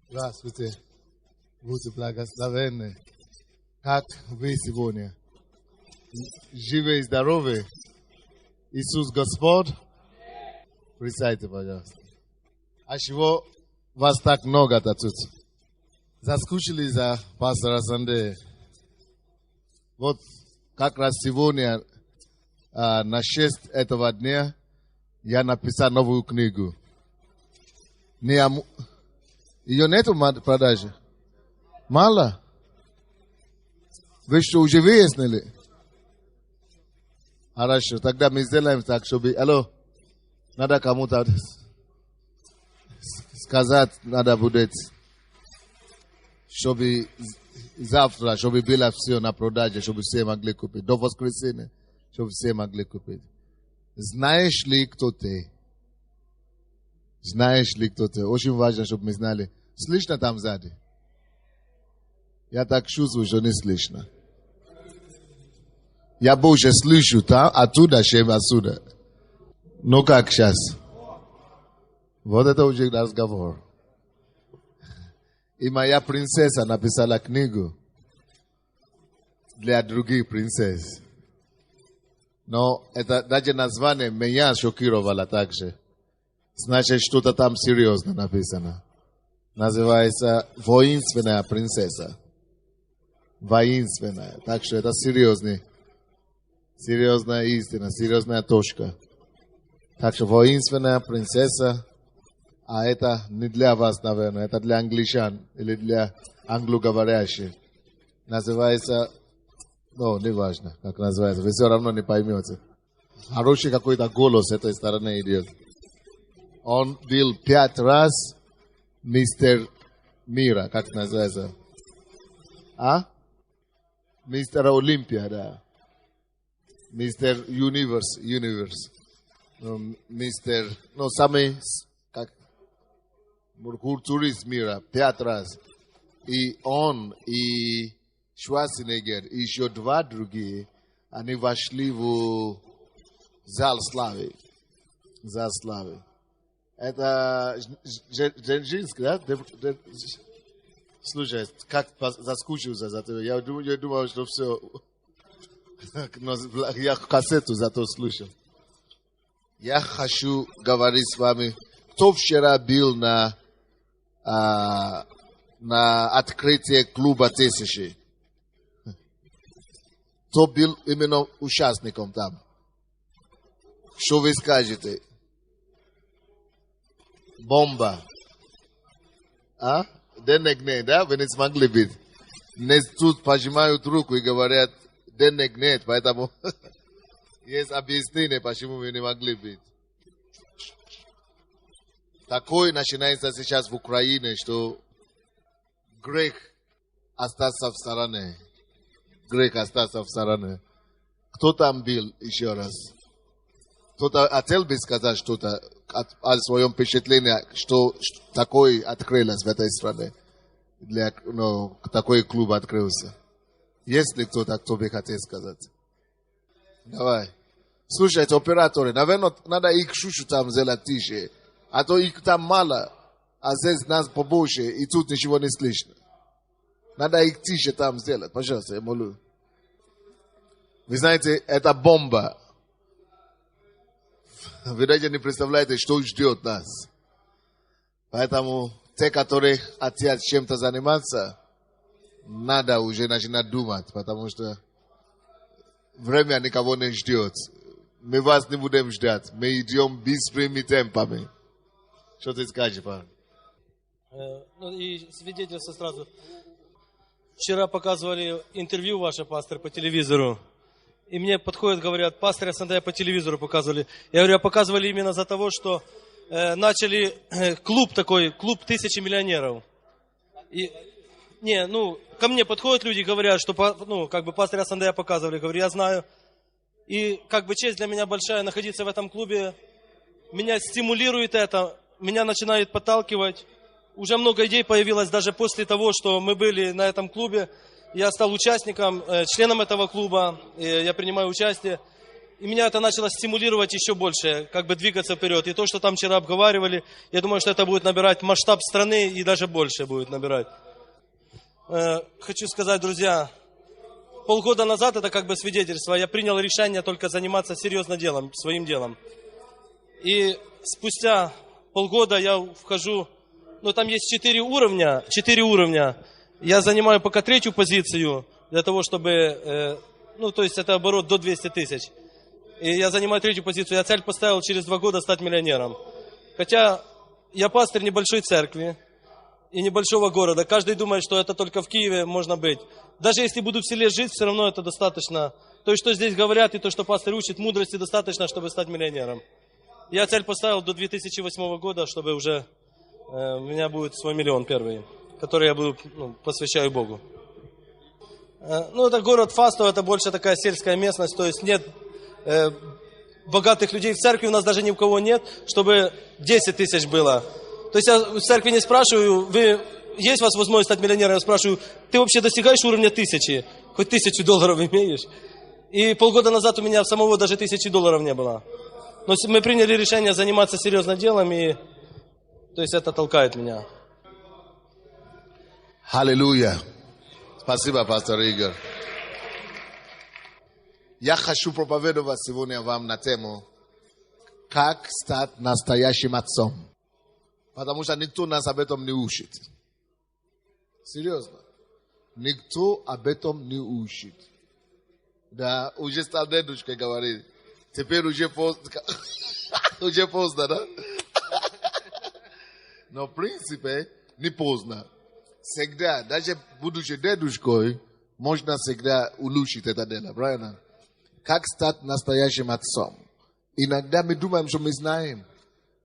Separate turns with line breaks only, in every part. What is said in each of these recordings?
Здравствуйте. Будьте благословенны. Как вы сегодня? Живы и здоровы? Иисус Господь? Присядьте, пожалуйста. А чего вас так много-то тут? Заскучили за пастора Сандея? Вот как раз сегодня, на 6 этого дня, я написал новую книгу. Ее нету в продаже? Мало? Вы что, уже выяснили? Хорошо, тогда мы сделаем так, чтобы... Алло, надо кому-то сказать, надо будет, чтобы завтра, чтобы было все на продаже, чтобы все могли купить. До воскресенья, чтобы все могли купить. Знаешь ли, кто ты? Знаешь ли, кто ты? Очень важно, чтобы мы знали. Слышно там сзади? Я так чувствую, что не слышно. Я больше слышу там, оттуда, чем отсюда. Ну как сейчас? Вот это уже разговор. И моя принцесса написала книгу для других принцесс. Но это даже название меня шокировало также. Значит, что-то там серьезно написано. Называется «Воинственная принцесса». Воинственная. Так что это серьезная истина, серьезная точка. Так что воинственная принцесса, а это не для вас, наверное, это для англичан или для англоговорящих. Называется, не важно, как называется, вы все равно не поймете. Хороший какой-то голос с этой стороны идет. Он был 5 раз мистер мира, как называется? Мистер Олимпия, да. Мистер Universe. Мистер, самый, как, культурист мира, 5 раз. И он, и Шварценеггер, и еще 2 другие, они вошли в зал славы. Зал славы. Это Женжинск, да? Слушай, как заскучился за тебя. Я думал, что все. Я кассету зато слушал. Я хочу говорить с вами, кто вчера был на открытии клуба 1000. Кто был именно участником там? Что вы скажете? Бомба. Денег нет, да? Вы не смогли быть. Тут пожимают руку и говорят, денег нет, поэтому есть объяснение, почему вы не могли быть. Такое начинается сейчас в Украине, что грех остался в стороне. Грех остался в стороне. Кто там был еще раз? Кто-то хотел бы сказать что-то о своем впечатлении, что такое открылось в этой стране. Такой клуб открылся. Есть ли кто-то, кто бы хотел сказать? Давай. Слушайте, операторы, наверное, надо их чуть-чуть там сделать тише. А то их там мало, а здесь нас побольше, и тут ничего не слышно. Надо их тише там сделать. Пожалуйста, я молю. Вы знаете, это бомба. Вы даже не представляете, что ждет нас. Поэтому те, которые хотят чем-то заниматься, надо уже начинать думать, потому что время никого не ждет. Мы вас не будем ждать. Мы идем быстрыми темпами. Что ты скажешь, парень?
И свидетельство сразу. Вчера показывали интервью ваше, пастор, по телевизору. И мне подходят, говорят, пастора Сандея по телевизору показывали. Я говорю, показывали именно за того, что начали клуб такой, клуб 1000 миллионеров. И, ко мне подходят люди, говорят, что, пастора Сандея показывали. Говорю, я знаю. И, честь для меня большая находиться в этом клубе. Меня стимулирует это, меня начинает подталкивать. Уже много идей появилось даже после того, что мы были на этом клубе. Я стал участником, членом этого клуба, я принимаю участие. И меня это начало стимулировать еще больше, как бы двигаться вперед. И то, что там вчера обговаривали, я думаю, что это будет набирать масштаб страны и даже больше будет набирать. Хочу сказать, друзья, полгода назад, это как бы свидетельство, я принял решение только заниматься серьезно делом, своим делом. И спустя полгода я вхожу, там есть 4 уровня. Я занимаю пока 3-ю позицию, для того, чтобы, то есть это оборот до 200 тысяч. И я занимаю 3-ю позицию. Я цель поставил через 2 года стать миллионером. Хотя я пастырь небольшой церкви и небольшого города. Каждый думает, что это только в Киеве можно быть. Даже если буду в селе жить, все равно это достаточно. То, что здесь говорят, и то, что пастырь учит, мудрости достаточно, чтобы стать миллионером. Я цель поставил до 2008 года, чтобы уже у меня будет свой миллион первый, который я буду посвящаю Богу. Это город Фастов, это больше такая сельская местность, то есть нет богатых людей в церкви, у нас даже ни у кого нет, чтобы 10 тысяч было. То есть я в церкви не спрашиваю, есть у вас возможность стать миллионером? Я спрашиваю, ты вообще достигаешь уровня 1000? Хоть $1000 имеешь? И полгода назад у меня самого даже $1000 не было. Но мы приняли решение заниматься серьезным делом, и то есть это толкает меня.
Аллилуйя. Спасибо, пастор Игорь. Я хочу проповедовать сегодня вам на тему «Как стать настоящим отцом». Потому что никто нас об этом не учит. Серьезно. Никто об этом не учит. Да, уже стал дедушкой говорить. Теперь уже поздно. Уже поздно, да? Но в принципе не поздно. Всегда, даже будучи дедушкой, можно всегда улучшить это дело, правильно? Как стать настоящим отцом? Иногда мы думаем, что мы знаем.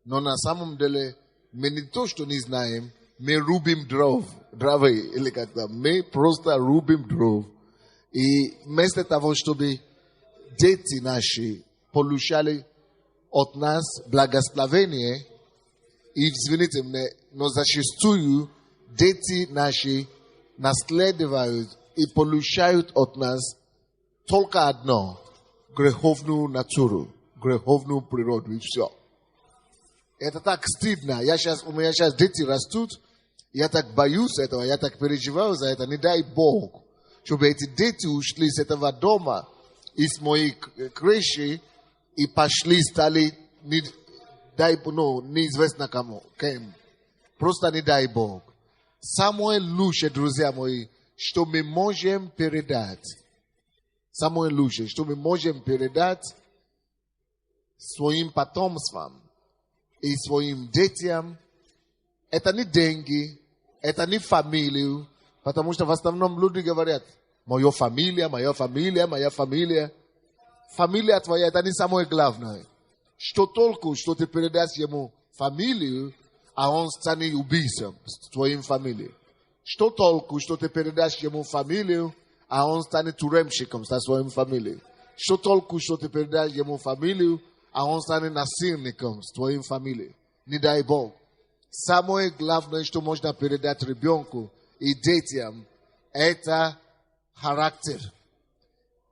Но на самом деле мы не то, что не знаем, мы рубим дровы, или как-то. Мы просто рубим дров. И вместо того, чтобы дети наши получали от нас благословение, и, извините меня, но зачастую дети наши наследуют и получают от нас только одно – греховную натуру, греховную природу, и все. Это так стыдно. У меня сейчас дети растут, я так боюсь этого, я так переживаю за это. Не дай Бог, чтобы эти дети ушли с этого дома, из моей крыши, и пошли, стали, неизвестно кем. Просто не дай Бог. Самое лучшее, друзья мои, что мы можем передать. Самое лучшее, что мы можем передать своим потомствам и своим детям, это не деньги, это не фамилию, потому что в основном люди говорят, моя фамилия. Фамилия твоя, это не самое главное. Что толку, что ты передашь ему фамилию, а он станет убийцем с твоей фамилией? Что толку, что ты передашь ему фамилию, а он станет тюремщиком со своей фамилией? Что толку, что ты передашь ему фамилию, а он станет насильником с твоей фамилией? Не дай Бог. Самое главное, что можно передать ребенку и детям, это характер.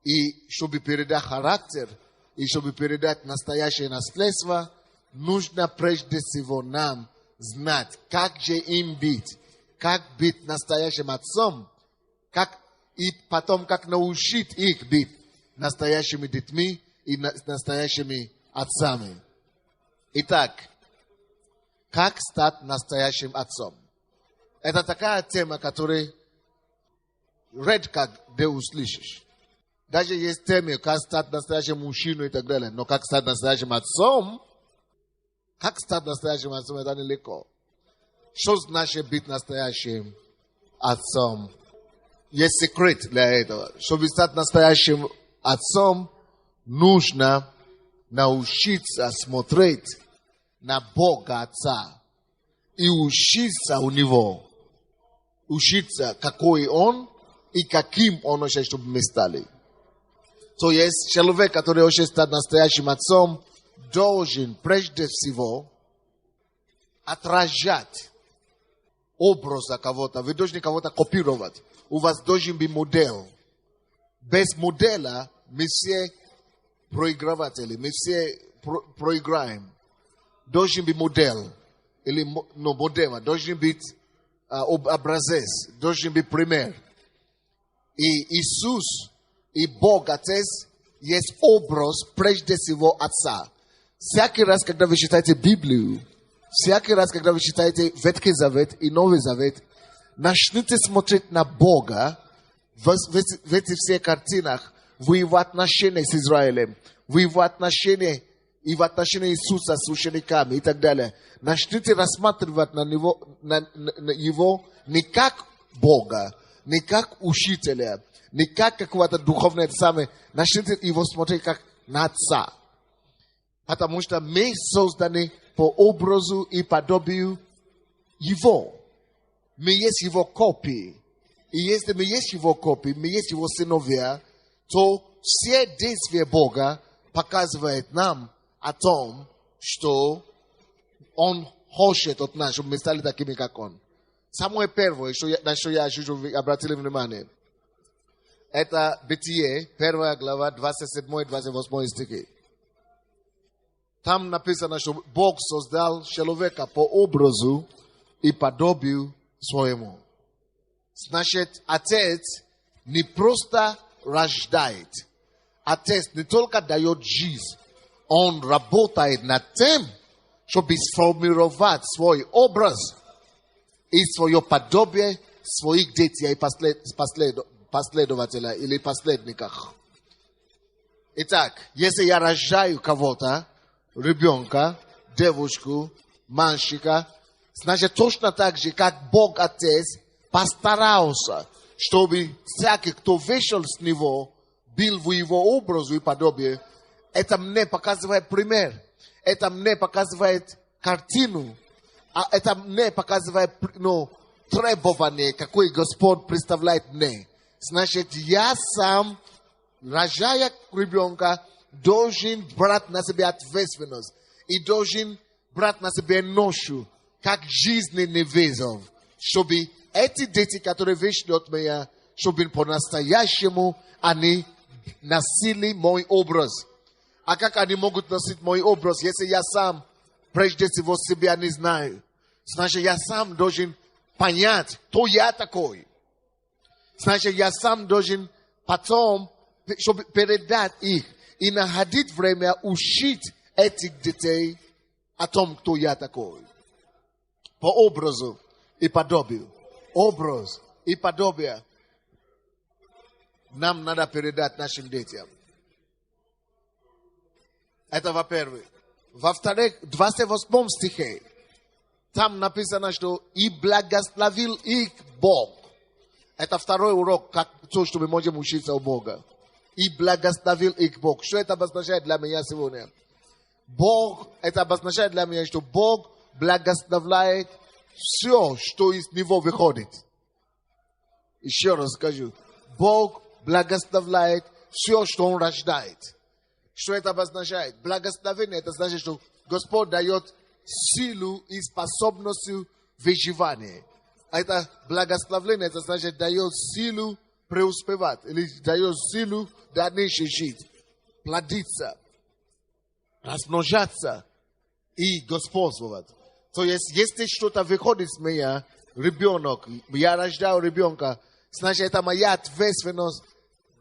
И чтобы передать характер, и чтобы передать настоящее наследство, нужно прежде всего нам знать, как же им быть, как быть настоящим отцом, и потом как научить их быть настоящими детьми и настоящими отцами. Итак, как стать настоящим отцом? Это такая тема, которую редко где услышишь. Даже есть темы, как стать настоящим мужчиной и так далее. Но как стать настоящим отцом? Как стать настоящим отцом, это нелегко. Что значит быть настоящим отцом? Есть секрет для этого. Чтобы стать настоящим отцом, нужно научиться смотреть на Бога Отца и учиться у Него. Учиться, какой Он и каким Он хочет, чтобы мы стали. То есть человек, который хочет стать настоящим отцом, должен прежде всего отражать образа кого-то. Вы должны кого-то копировать. У вас должен быть модель. Без модела мы все проигрыватели, мы все проиграем. Должен быть модель, или модель, должен быть образец, должен быть пример. И Иисус, и Бог Отец, есть образ прежде всего Отца. Всякий раз, когда вы читаете Библию, всякий раз, когда вы читаете Ветхий Завет и Новый Завет, начните смотреть на Бога в этих всех картинах, в его отношениях с Израилем, в его отношениях и в отношении Иисуса с учениками и так далее. Начните рассматривать на его не как Бога, не как учителя, не как какого-то духовного самого. Начните его смотреть как на Отца. Потому что мы созданы по образу и подобию Его. Мы есть Его копии. И если мы есть Его копии, мы есть Его сыновья, то все действия Бога показывают нам о том, что Он хочет от нас, чтобы мы стали такими, как Он. Самое первое, на что я хочу, чтобы вы обратили внимание, это Бытие, 1 глава, 27-28 стихи. Там написано, что Бог создал человека по образу и подобию своему. Значит, Отец не просто рождает. Отец не только дает жизнь. Он работает над тем, чтобы сформировать свой образ и свое подобие своих детей и последователей или последников. Итак, если я рожаю кого-то, ребенка, девушку, мальчика, значит, точно так же, как Бог Отец постарался, чтобы всякий, кто вышел с него, был в его образу и подобие. Это мне показывает пример. Это мне показывает картину. А это мне показывает требование, какое Господь представляет мне. Значит, я сам, рожая ребенка, должен брать на себя ответственность. И должен брать на себя ношу, как жизненный вызов. Чтобы эти дети, которые вышли от меня, чтобы по-настоящему они носили мой образ. А как они могут носить мой образ, если я сам прежде всего себя не знаю? Значит, я сам должен понять, кто я такой. Значит, я сам должен потом, чтобы передать их и находить время учить этих детей о том, кто я такой. По образу и подобию. Образ и подобие нам надо передать нашим детям. Это во-первых. Во-вторых, в 28 стихе, там написано, что «И благословил их Бог». Это второй урок, как то, что мы можем учиться у Бога. «И благословил их Бог». Что это обозначает для меня сегодня? Бог, это обозначает для меня, что Бог благословляет все, что из Него выходит. Еще раз скажу. Бог благословляет все, что Он рождает. Что это обозначает? Благословение, это значит, что Господь дает силу и способность выживания. Это благословение, это значит, дает силу преуспевать. Или дает силу дальше жить. Плодиться. Размножаться. И господствовать. То есть, если что-то выходит с меня, ребенок, я рождаю ребенка, значит, это моя ответственность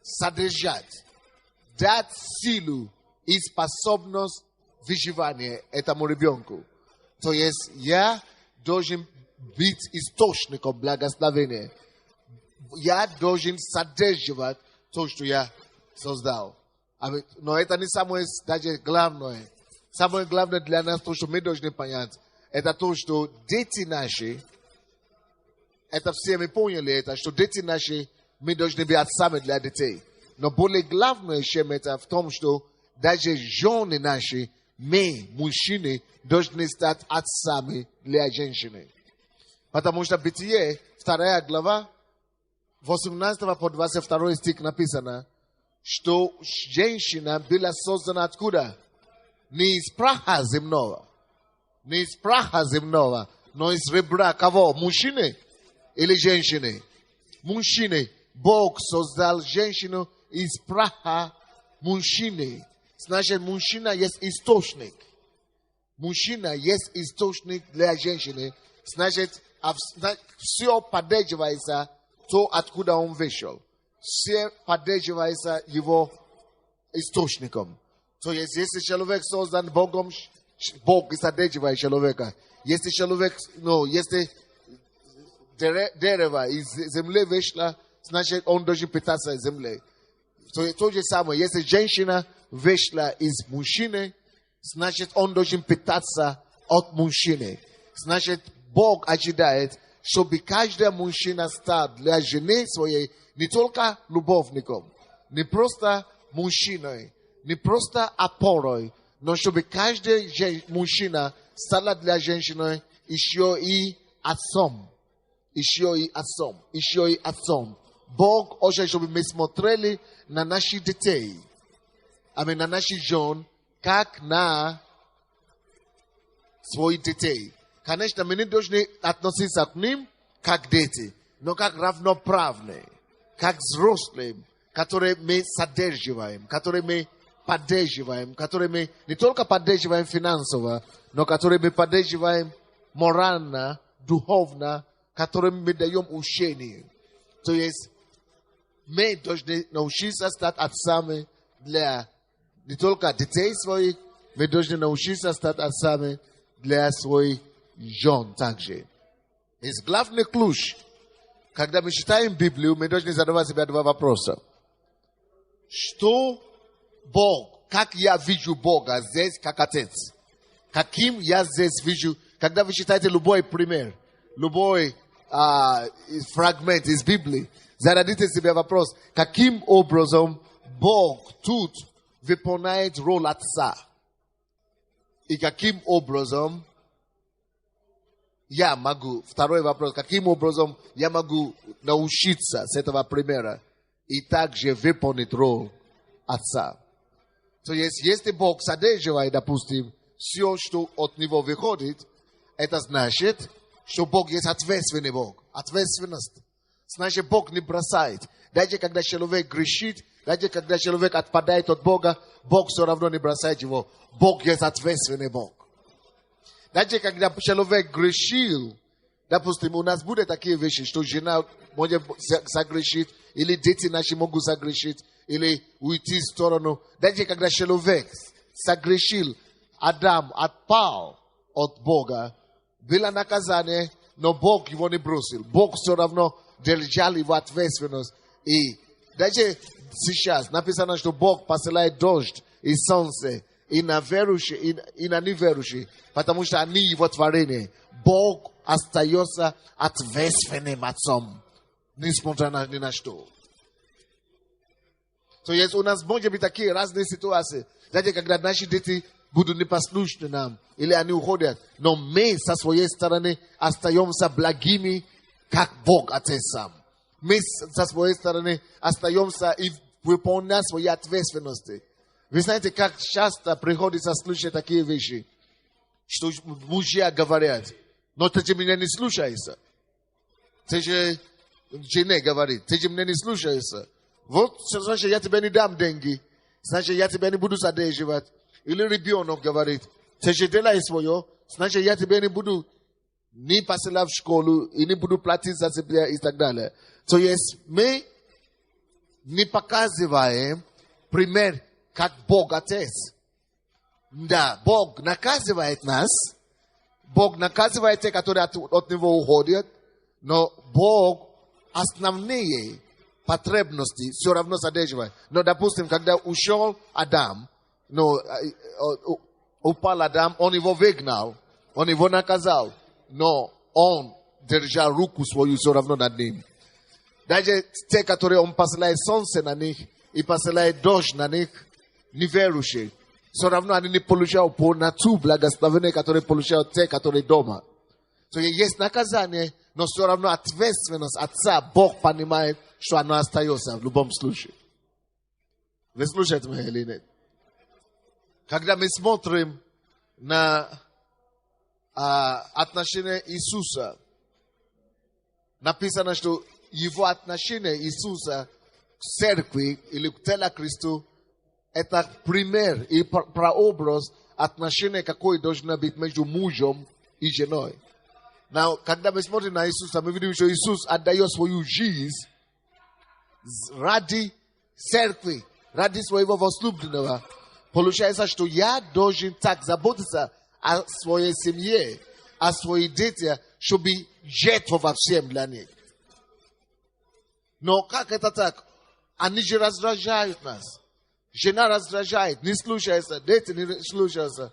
содержать. Дать силу и способность выживания этому ребенку. То есть я должен быть источником благословения. Я должен содержать то, что я создал. Но это не самое даже главное. Самое главное для нас, то, что мы должны понять, это то, что дети наши, это все мы поняли, это, что дети наши, мы должны быть отцами для детей. Но более главное, чем это, в том, что даже жены наши, мы, мужчины, должны стать отцами для женщины. Потому что Бытие, 2 глава, 18 по 22 стих написано, что женщина была создана откуда? Не из праха земного. Не из праха земного, но из ребра кого? Мужчины или женщины? Мужчины. Бог создал женщину из праха мужчины. значит, мужчина есть источник. Мужчина есть источник для женщины. Значит, все поддерживается то, откуда он вышел. Все поддерживается его источником. То есть, если человек создан Богом, Бог содерживает человека. Если человек, если дерево из земли вышло, значит, он должен питаться из земли. То же самое, если женщина вышла из мужчины, значит, он должен питаться от мужчины. Значит, Бог ожидает, чтобы каждый мужчина стал для жены своей не только любовником, не просто мужчиной, не просто опорой, но чтобы каждый мужчина стал для женщины еще и отцом. Еще и отцом. Еще и отцом. Бог хочет, чтобы мы смотрели на наших детей, на наших жен, как на своих детей. Конечно, мы не должны относиться к ним как дети, но как равноправные, как взрослые, которые мы содерживаем, которые мы поддерживаем, которые мы не только поддерживаем финансово, но которые мы поддерживаем морально, духовно, которым мы даем учение. То есть мы должны научиться стать отцами для не только детей своих, мы должны научиться стать отцами для своих жен также. Есть главный ключ. Когда мы читаем Библию, мы должны задавать себе два вопроса. Что Бог, как я вижу Бога здесь, как Отец? Каким я здесь вижу? Когда вы читаете любой пример, любой фрагмент из Библии, зададите себе вопрос, каким образом Бог тут выполняет роль Отца? И каким образом я могу, второй вопрос, каким образом я могу научиться с этого примера и также выполнить роль Отца? То есть, если Бог содерживает, допустим, все, что от Него выходит, это значит, что Бог есть ответственный Бог. Ответственность. Значит, Бог не бросает. Даже когда человек грешит, даже когда человек отпадает от Бога, Бог все равно не бросает его. Бог есть ответственный Бог. Даже когда человек грешил, допустим, у нас будут такие вещи, что жена может согрешить, или дети наши могут согрешить, или уйти в сторону. Даже когда человек согрешил, Адам отпал от Бога, было наказание, но Бог его не бросил. Бог все равно держал его ответственность. И даже сейчас написано, что Бог посылает дождь и солнце и на верующих, и на неверующих, потому что они его творение. Бог остается ответственным отцом, несмотря ни на что. То есть у нас может быть такие разные ситуации. Даже когда наши дети будут непослушны нам, или они уходят, но мы со своей стороны остаемся благими, как Бог Отец сам. Мы со своей стороны остаемся и выполняем свои ответственности. Вы знаете, как часто приходится слушать такие вещи, что мужья говорят, но ты же меня не слушаешься. Ты же жене говорит, ты же меня не слушаешься. Вот, значит, я тебе не дам деньги, значит, я тебя не буду содерживать. Или ребенок говорит, ты же делай свое, значит, я тебе не буду ни посылать в школу, и не буду платить за себя и так далее. То есть мы не показываем пример, как Бог Отец. Да, Бог наказывает нас, Бог наказывает тех, которые от Него уходят, но Бог основные потребности все равно содерживает. Но, допустим, когда ушел Адам, упал Адам, он его выгнал, он его наказал, но он держал руку свою все равно над ним. Даже те, которые он посылает солнце на них и посылает дождь на них, неверующие, все равно они не получают полноту благословения, которые получают те, которые дома. То есть наказание, но все равно ответственность Отца, Бог понимает, что оно остается в любом случае. Вы слушаете меня или нет? Когда мы смотрим на отношения Иисуса, написано, что его отношение Иисуса к церкви или к телу Христу, это пример и прообраз отношения, какое должно быть между мужем и женой. Но когда мы смотрим на Иисуса, мы видим, что Иисус отдает свою жизнь ради церкви, ради своего возлюбленного. Получается, что я должен так заботиться о своей семье, о своих детях, чтобы жертвовать всем для них. Но как это так? Они же раздражают нас. Жена раздражает, не слушается, дети не слушаются.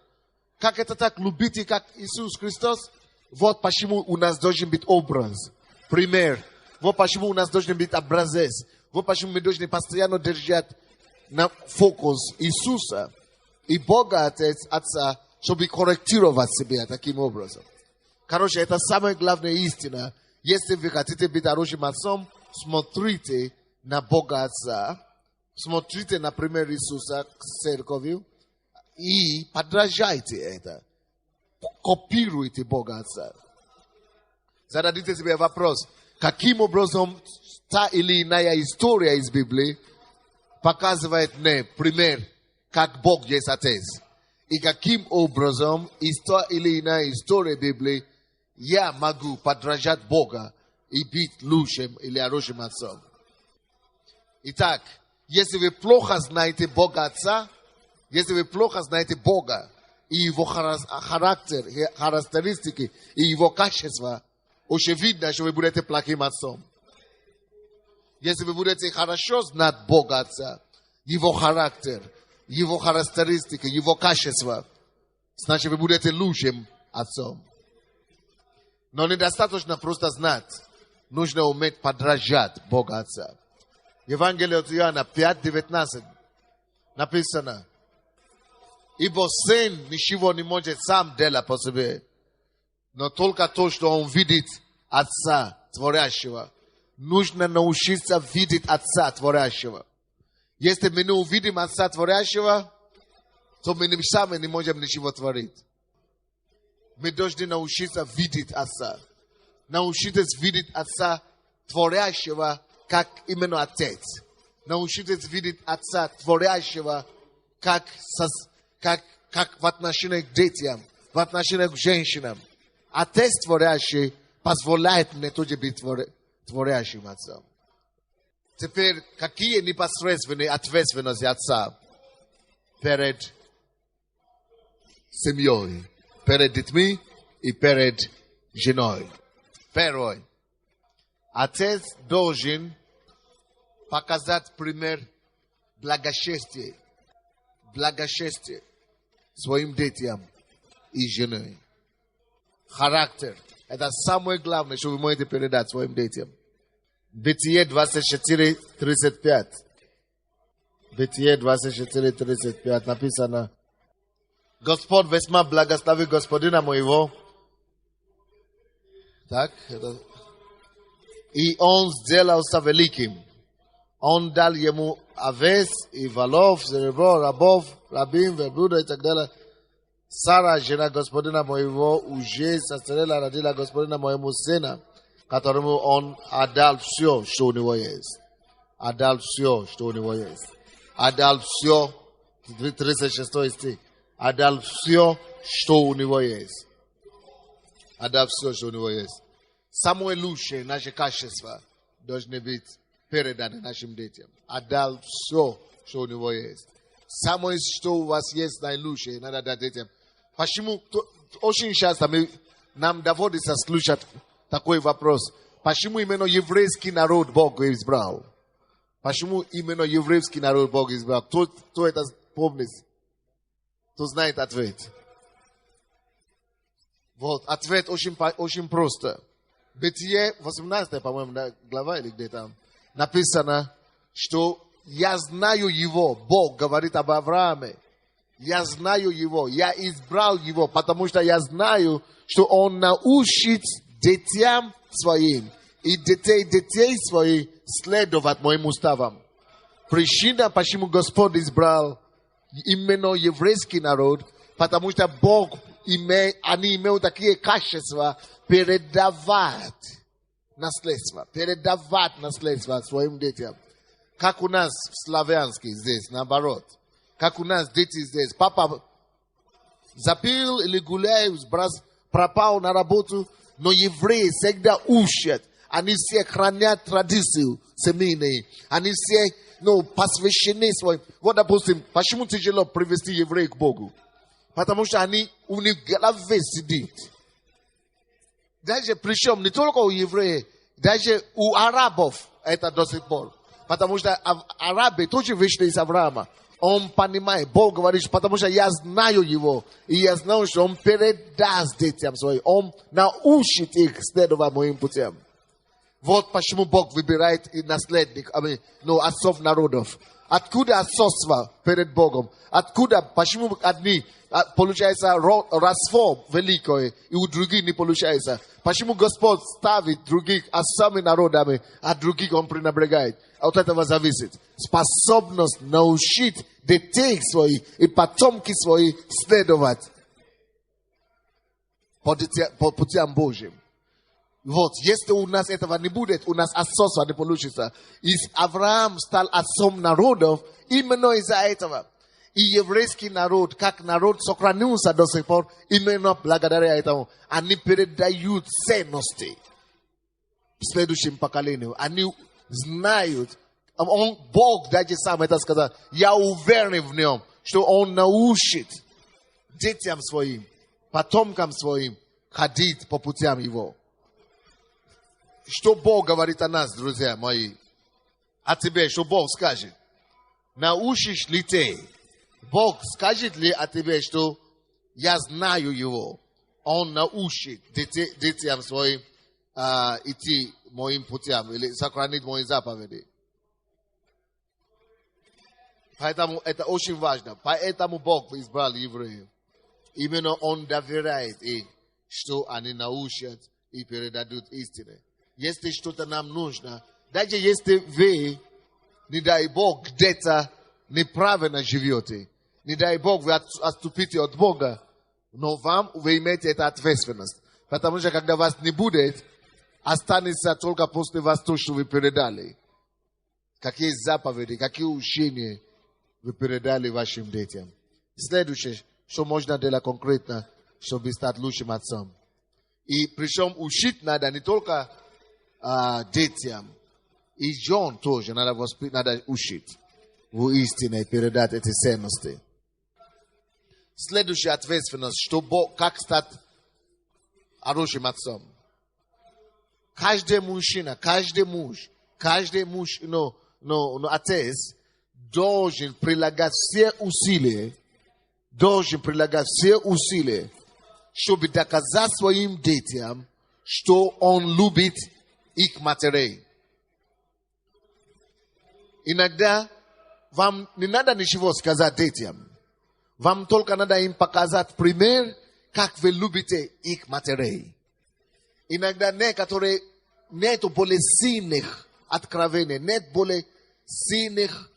Как это так? Любите, как Иисус Христос? Вот почему у нас должен быть образ, пример. Вот почему у нас должен быть образец. Вот почему мы должны постоянно держать на фокус Иисуса и Бога Отца, чтобы корректировать себя таким образом. Короче, это самая главная истина. Если вы хотите быть хорошим отцом, смотрите на Бога Отца, смотрите на пример Иисуса с церковью и подражайте это. Копируйте Бога Отца. Зададите себе вопрос, каким образом та или иная история из Библии показывает мне пример, как Бог есть Отец. И каким образом из той или иной истории Библии я могу подражать Бога и быть лучшим или хорошим отцом. Итак, если вы плохо знаете Бога Отца, если вы плохо знаете Бога и его характер, характеристики и его качества, очень видно, что вы будете плохим отцом. Если вы будете хорошо знать Бога Отца, его характер, его характеристики, его качества, значит, вы будете лучшим отцом. Но недостаточно просто знать. Нужно уметь подражать Бога Отца. Евангелие от Иоанна 5:19 написано: ибо сын ничего не может сам делать по себе, но только то, что он видит Отца Творящего. Нужно научиться видеть Отца Творящего. Если мы не увидим Отца Творящего, то мы сами не можем ничего творить. Мы должны научиться видеть Отца. Научитесь видеть Отца Творящего, как именно Отец. Научитесь видеть Отца Творящего, как в отношении к детям, в отношении к женщинам. Отец Творящий позволяет мне тоже быть творящим Отцом. Теперь, какие непосредственные ответственности Отца перед семьей, перед детьми и перед женой? Первое. Отец должен показать пример благочестия своим детям и жене. Характер. Это самое главное, что вы можете передать своим детям. Бытие 24:35. Бытие 24:35 написано: Господь весьма благословил господина моего. Так, это... И он сделался великим. Он дал ему овец и волов, серебро, рабов, рабин, верблюда и так далее. Сара, жена господина моего, уже состарела, родила господина моему сына, которому он отдал все, что у него есть. Отдал все, что у него есть. Отдал все, 36 стих. Отдал все, что у него есть. Отдал все, что у него есть. Самое лучшее наши качества должны быть переданы нашим детям. Отдал все, что у него есть. Самое, что у вас есть наилучшее, надо дать детям. Почему? Очень часто нам доводится слушать такой вопрос. Почему именно еврейский народ Бог избрал? Почему именно еврейский народ Бог избрал? Кто это помнит? Кто знает ответ? Вот, ответ очень просто. Бытие 18, по-моему, глава или где там, написано, что я знаю его, Бог говорит об Аврааме. Я знаю его, я избрал его, потому что я знаю, что он научит детям своим и детей своих следовать моим уставам. Причина, почему Господь избрал именно еврейский народ, потому что Бог они имеют такие качества передавать наследство своим детям. Как у нас в славянске здесь, наоборот. как у нас дети здесь. Папа запил или гуляет, пропал на работу, но евреи всегда учат. Они все хранят традицию семейные. Они все посвящены своим. Вот, допустим, почему тяжело привести евреев к Богу? Потому что у них в голове сидит. Даже причем не только у евреев, даже у арабов это до сих пор. Потому что арабы тоже вышли из Авраама. Он понимает, Бог говорит, потому что я знаю его. И я знаю, что он передаст детям своим. Он научит их следовать моим путям. Вот почему Бог выбирает и наследник, отцов народов. Откуда отцовство перед Богом? Откуда, почему одни получается родство великое, и у других не получается? Почему Господь ставит других отцами народами, а других Он пренебрегает? От этого зависит. Способность научить детей своих и потомки свои следовать по путям Божьим. Вот, если у нас этого не будет, у нас отцовство не получится. И Авраам стал отцом народов именно из-за этого. И еврейский народ, как народ, сохранился до сих пор, именно благодаря этому. Они передают ценности следующим поколениям. Они знают, Бог даже сам это сказал, я уверен в нем, что Он научит детям своим, потомкам своим ходить по путям Его. Что Бог говорит о нас, друзья мои? О тебе, что Бог скажет? Научишь ли ты? Бог скажет ли о тебе, что я знаю Его? Он научит детям своим идти моим путям или сохранить мои заповеди. Поэтому это очень важно. Поэтому Бог избрал евреев. Именно Он доверяет им, что они научат и передадут истины. Если что-то нам нужно, даже если вы, не дай Бог, где-то неправильно живете, не дай Бог, вы отступите от Бога, но вы имеете эту ответственность. Потому что когда вас не будет, останется только после вас то, что вы передали. Какие заповеди, какие учения вы передали вашим детям. Следующее, что можно делать конкретно, чтобы стать лучшим отцом. И причем учить надо не только детям, и жен тоже надо учить в истине передать эти ценности. Следующая ответственность, что как стать хорошим отцом. Каждый мужчина, каждый муж, отец должен прилагать все усилия, чтобы доказать своим детям, что он любит их матерей. Иногда вам не надо ничего сказать детям. Вам только надо им показать пример, как вы любите их матерей. Иногда некоторые нету более сильных откровений, нет более сильных,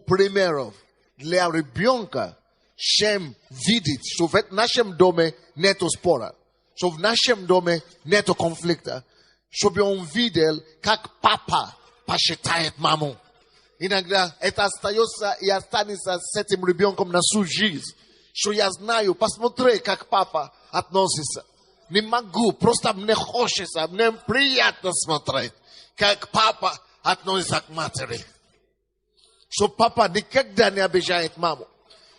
примеров для ребенка, чем видеть, что в нашем доме нету спора, что в нашем доме нету конфликта, чтобы он видел, как папа почитает маму. Иногда это остается и останется с этим ребенком на всю жизнь. Что я знаю, посмотри, как папа относится. Не могу, просто мне хочется, мне приятно смотреть, как папа относится к матери. Что папа никогда не обижает маму.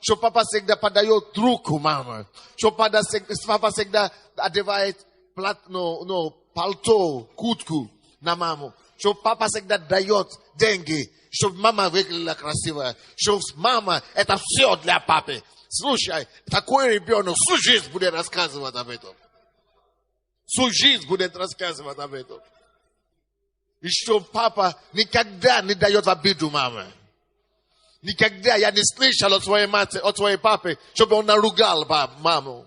Что папа всегда подает руку маме. Что папа всегда одевает пальто, куртку на маму. Что папа всегда дает деньги, чтобы мама выглядела красивая. Что мама это все для папы. Слушай, такой ребенок всю жизнь будет рассказывать об этом. Всю жизнь будет рассказывать об этом. И что папа никогда не дает в обиду маме. Никогда я не слышал от своей матери, от своей папы, чтобы он наругал маму.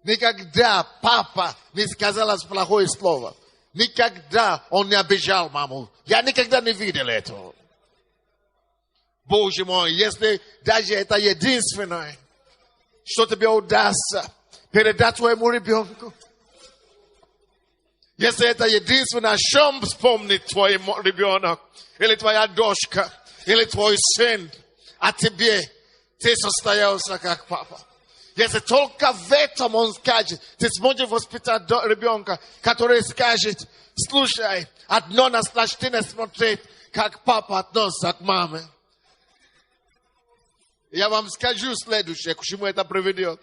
Никогда папа не сказал плохое слово. Никогда он не обижал маму. Я никогда не видел этого. Боже мой, если даже это единственное, что тебе удастся передать твоему ребенку. Если это единственное, о чем вспомнит твой ребенок, или твоя дочка, или твой сын, а тебе ты состоялся как папа. Если только в этом он скажет, ты сможешь воспитать ребенка, который скажет, слушай, одно наслаждение смотреть, как папа относится к маме. Я вам скажу следующее, к чему это приведет.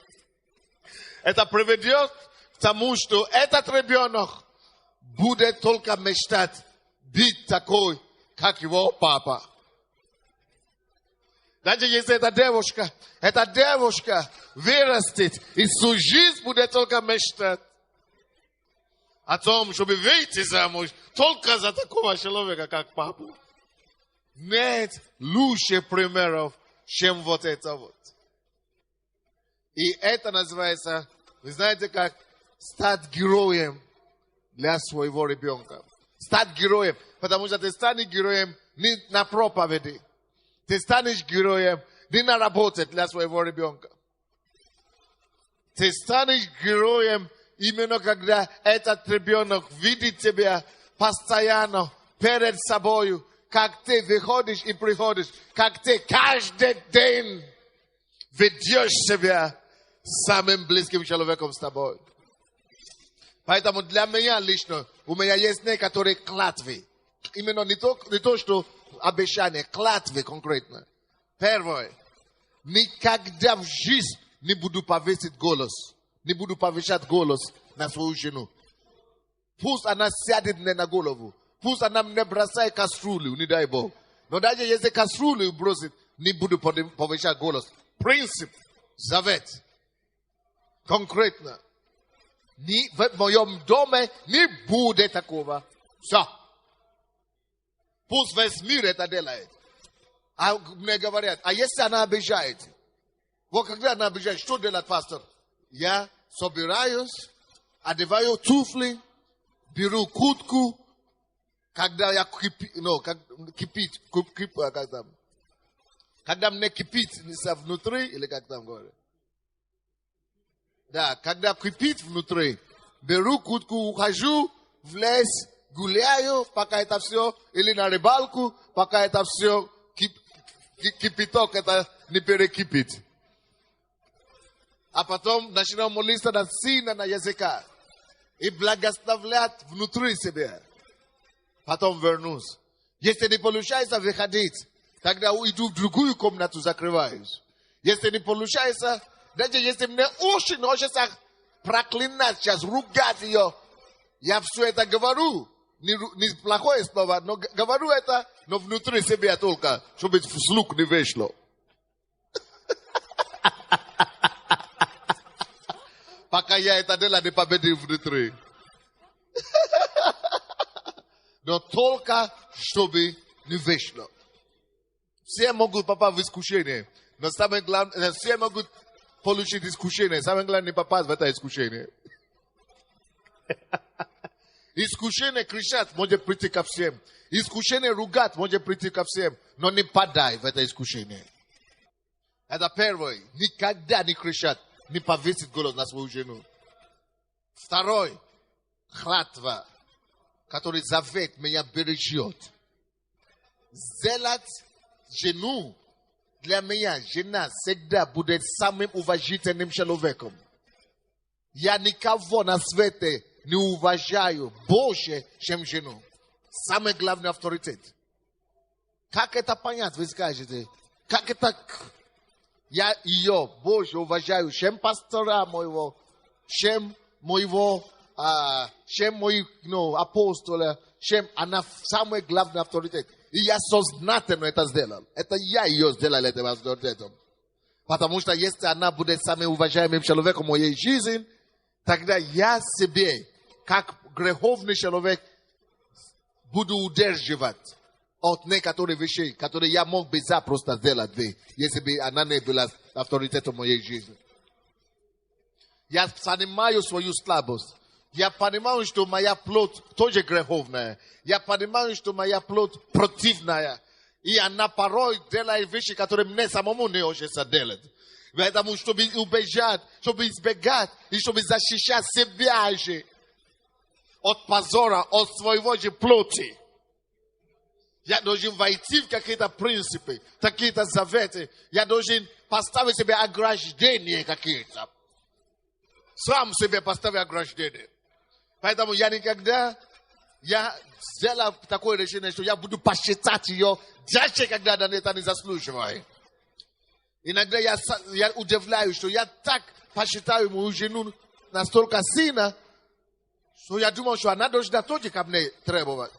Это приведет к тому, что этот ребенок будет только мечтать быть такой, как его папа. Даже если эта девушка вырастет и всю жизнь будет только мечтать о том, чтобы выйти замуж только за такого человека, как папа. Нет лучше примеров, чем вот это вот. И это называется, вы знаете как, стать героем для своего ребенка. Стать героем, потому что ты станешь героем не на проповеди. Ты станешь героем не на работе для своего ребенка. Ты станешь героем именно когда этот ребенок видит тебя постоянно перед собой, как ты выходишь и приходишь, как ты каждый день ведешь себя самым близким человеком с тобой. Поэтому для меня лично, у меня есть некоторые клятвы. Именно не то, что обещание, клятвы конкретно. Первое. Никогда в жизни не буду повесить голос. Не буду повышать голос на свою жену. Пусть она сядет мне на голову. Пусть она мне бросает кастрюлю, не дай Бог. Но даже если кастрюлю бросит, не буду повышать голос. Принцип, завет. Конкретно. В моем доме не будет такого. Все. Пусть весь мир это делает. А мне говорят, а если она обижает? Вот когда она обижает, что делает пастор? Я собираюсь, одеваю туфли, беру куртку, когда я кипит, когда мне кипит внутри, или как там говорят? Да, когда кипит внутри, беру куртку, ухожу в лес, гуляю, пока это все, или на рыбалку, пока это все кипяток, это не перекипит. А потом начинаю молиться на сына, на языка. И благословлять внутри себя. Потом вернусь. Если не получается выходить, тогда иду в другую комнату, закрываюсь. Если не получается, даже если мне очень хочется проклинать сейчас, ругать ее, я все это говорю. Не плохое слово, но говорю это, но внутри себя только, чтобы вслух не вышло. Пока я это делаю, не победил внутри. Но только, чтобы не вышло. Все могут попасть в искушение, но самое главное, все могут получить искушение. Самое главное, не попасть в это искушение. Искушение кричать может прийти ко всем. Искушение ругать может прийти ко всем. Но не подай в это искушение. Это первое. Никогда не кричать, не повесить голос на свою жену. Второй. Клятва, который завет меня бережет. Сделать жену для меня, жена всегда будет самым уважительным человеком. Я никого на свете не уважаю больше, чем жену. Самый главный авторитет. Как это понять, вы скажете? Как это... Я ее больше уважаю, чем пастора моего, чем моего апостола, чем она самый главный авторитет. И я сознательно это сделал. Это я ее сделал этим авторитетом. Потому что если она будет самым уважаемым человеком в моей жизни, тогда я себе, как греховный человек, буду удерживать от некоторых вещей, которые я мог бы запросто сделать, если бы она не была авторитетом в моей жизни. Я понимаю свою слабость. Я понимаю, что моя плоть тоже греховная. Я понимаю, что моя плоть противная. И она порой делает вещи, которые мне самому не хочется делать. Поэтому, чтобы убежать, чтобы избегать и чтобы защищать себя же от позора, от своего же плоти. Я должен войти в какие-то принципы, какие-то заветы. Я должен поставить себе ограждения какие-то. Сам себе поставить ограждения. Поэтому я никогда, я сделал такое решение, что я буду посчитать ее, даже когда она это не заслуживает. Иногда я удивляюсь, что я так посчитаю мою жену настолько сильно, что я думал, что она должна тоже ко мне требовать.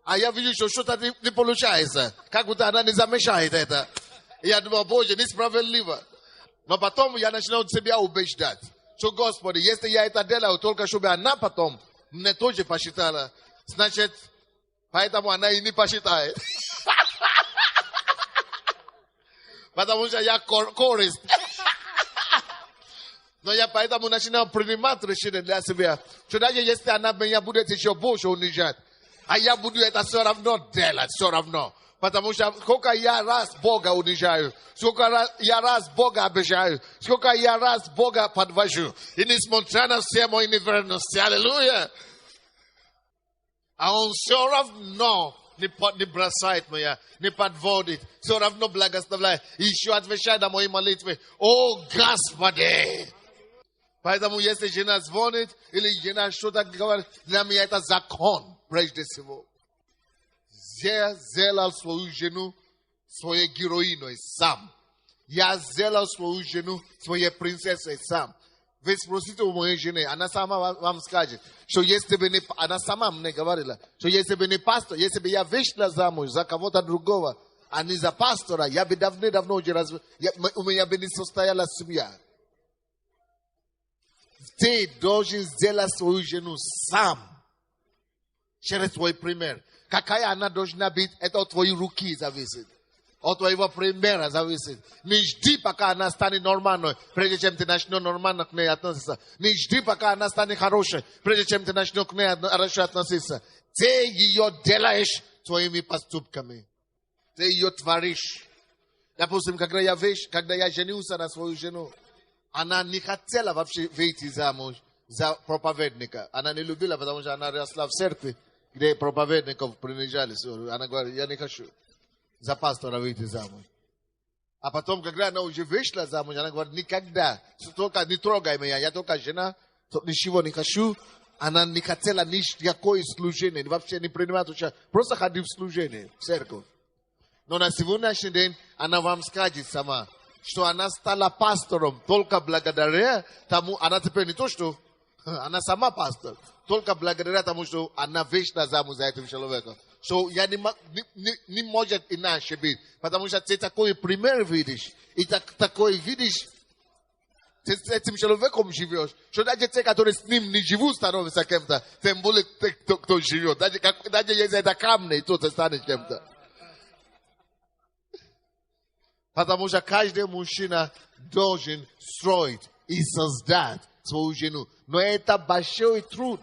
А я вижу, что что-то не получается. Как будто она не замечает это. И я думал, Боже, несправедливо. Но потом я начинал себя убеждать, что, Господи, если я это делаю, только чтобы она потом мне тоже посчитала, значит, поэтому она и не посчитает. Потому что я корист. Но я поэтому начинал принимать решение для себя, что даже если она меня будет еще больше унижать, а я буду это все равно делать, все равно. Потому что сколько я раз Бога унижаю, сколько я раз Бога обижаю, сколько я раз Бога подвожу. И несмотря на все мои неверности, аллилуйя, а Он все равно не бросает меня, не подводит, все равно благословляет. И еще отвечает на мои молитвы. О, Господи! Поэтому если жена звонит, или жена что-то говорит, для меня это закон. Прежде всего, я сделал свою жену своей героиной сам. Я сделал свою жену своей принцессой сам. Вы спросите у моей жены, она сама вам скажет, что если бы не... Она сама мне говорила, что если бы не пастор, если бы я вышла замуж за кого-то другого, а не за пастора, я бы давно уже у меня бы не состояла семья. Ты должен сделать свою жену сам. Через твой пример. Какая она должна быть, это от твоей руки зависит. От твоего примера зависит. Не жди, пока она станет нормальной, прежде чем ты начнешь нормально к ней относиться. Не жди, пока она станет хорошей, прежде чем ты начнешь к ней хорошо относиться. Ты ее делаешь твоими поступками. Ты ее творишь. Допустим, когда я женился на свою жену, она не хотела вообще выйти замуж за проповедника. Она не любила, потому что она росла в церкви, где проповедников принижали. Она говорит, я не хочу за пастора выйти замуж. А потом, когда она уже вышла замуж, она говорит, никогда, только не трогай меня, я только жена, ничего не хочу. Она не хотела никакое служение, вообще не принимать участие, просто ходить в служение, в церковь. Но на сегодняшний день она вам скажет сама, что она стала пастором только благодаря тому, она теперь не то, что она сама пастор, только благодаря тому, что она вышла замуж за этого человека. Что я не может иначе быть, потому что ты такой пример видишь, и такой видишь, ты с этим человеком живешь, что даже те, которые с ним не живут, становятся кем-то, тем более те, кто живет. Даже если это камни, то ты станешь кем-то. Потому что каждый мужчина должен строить и создать свою жену. Но это большой труд.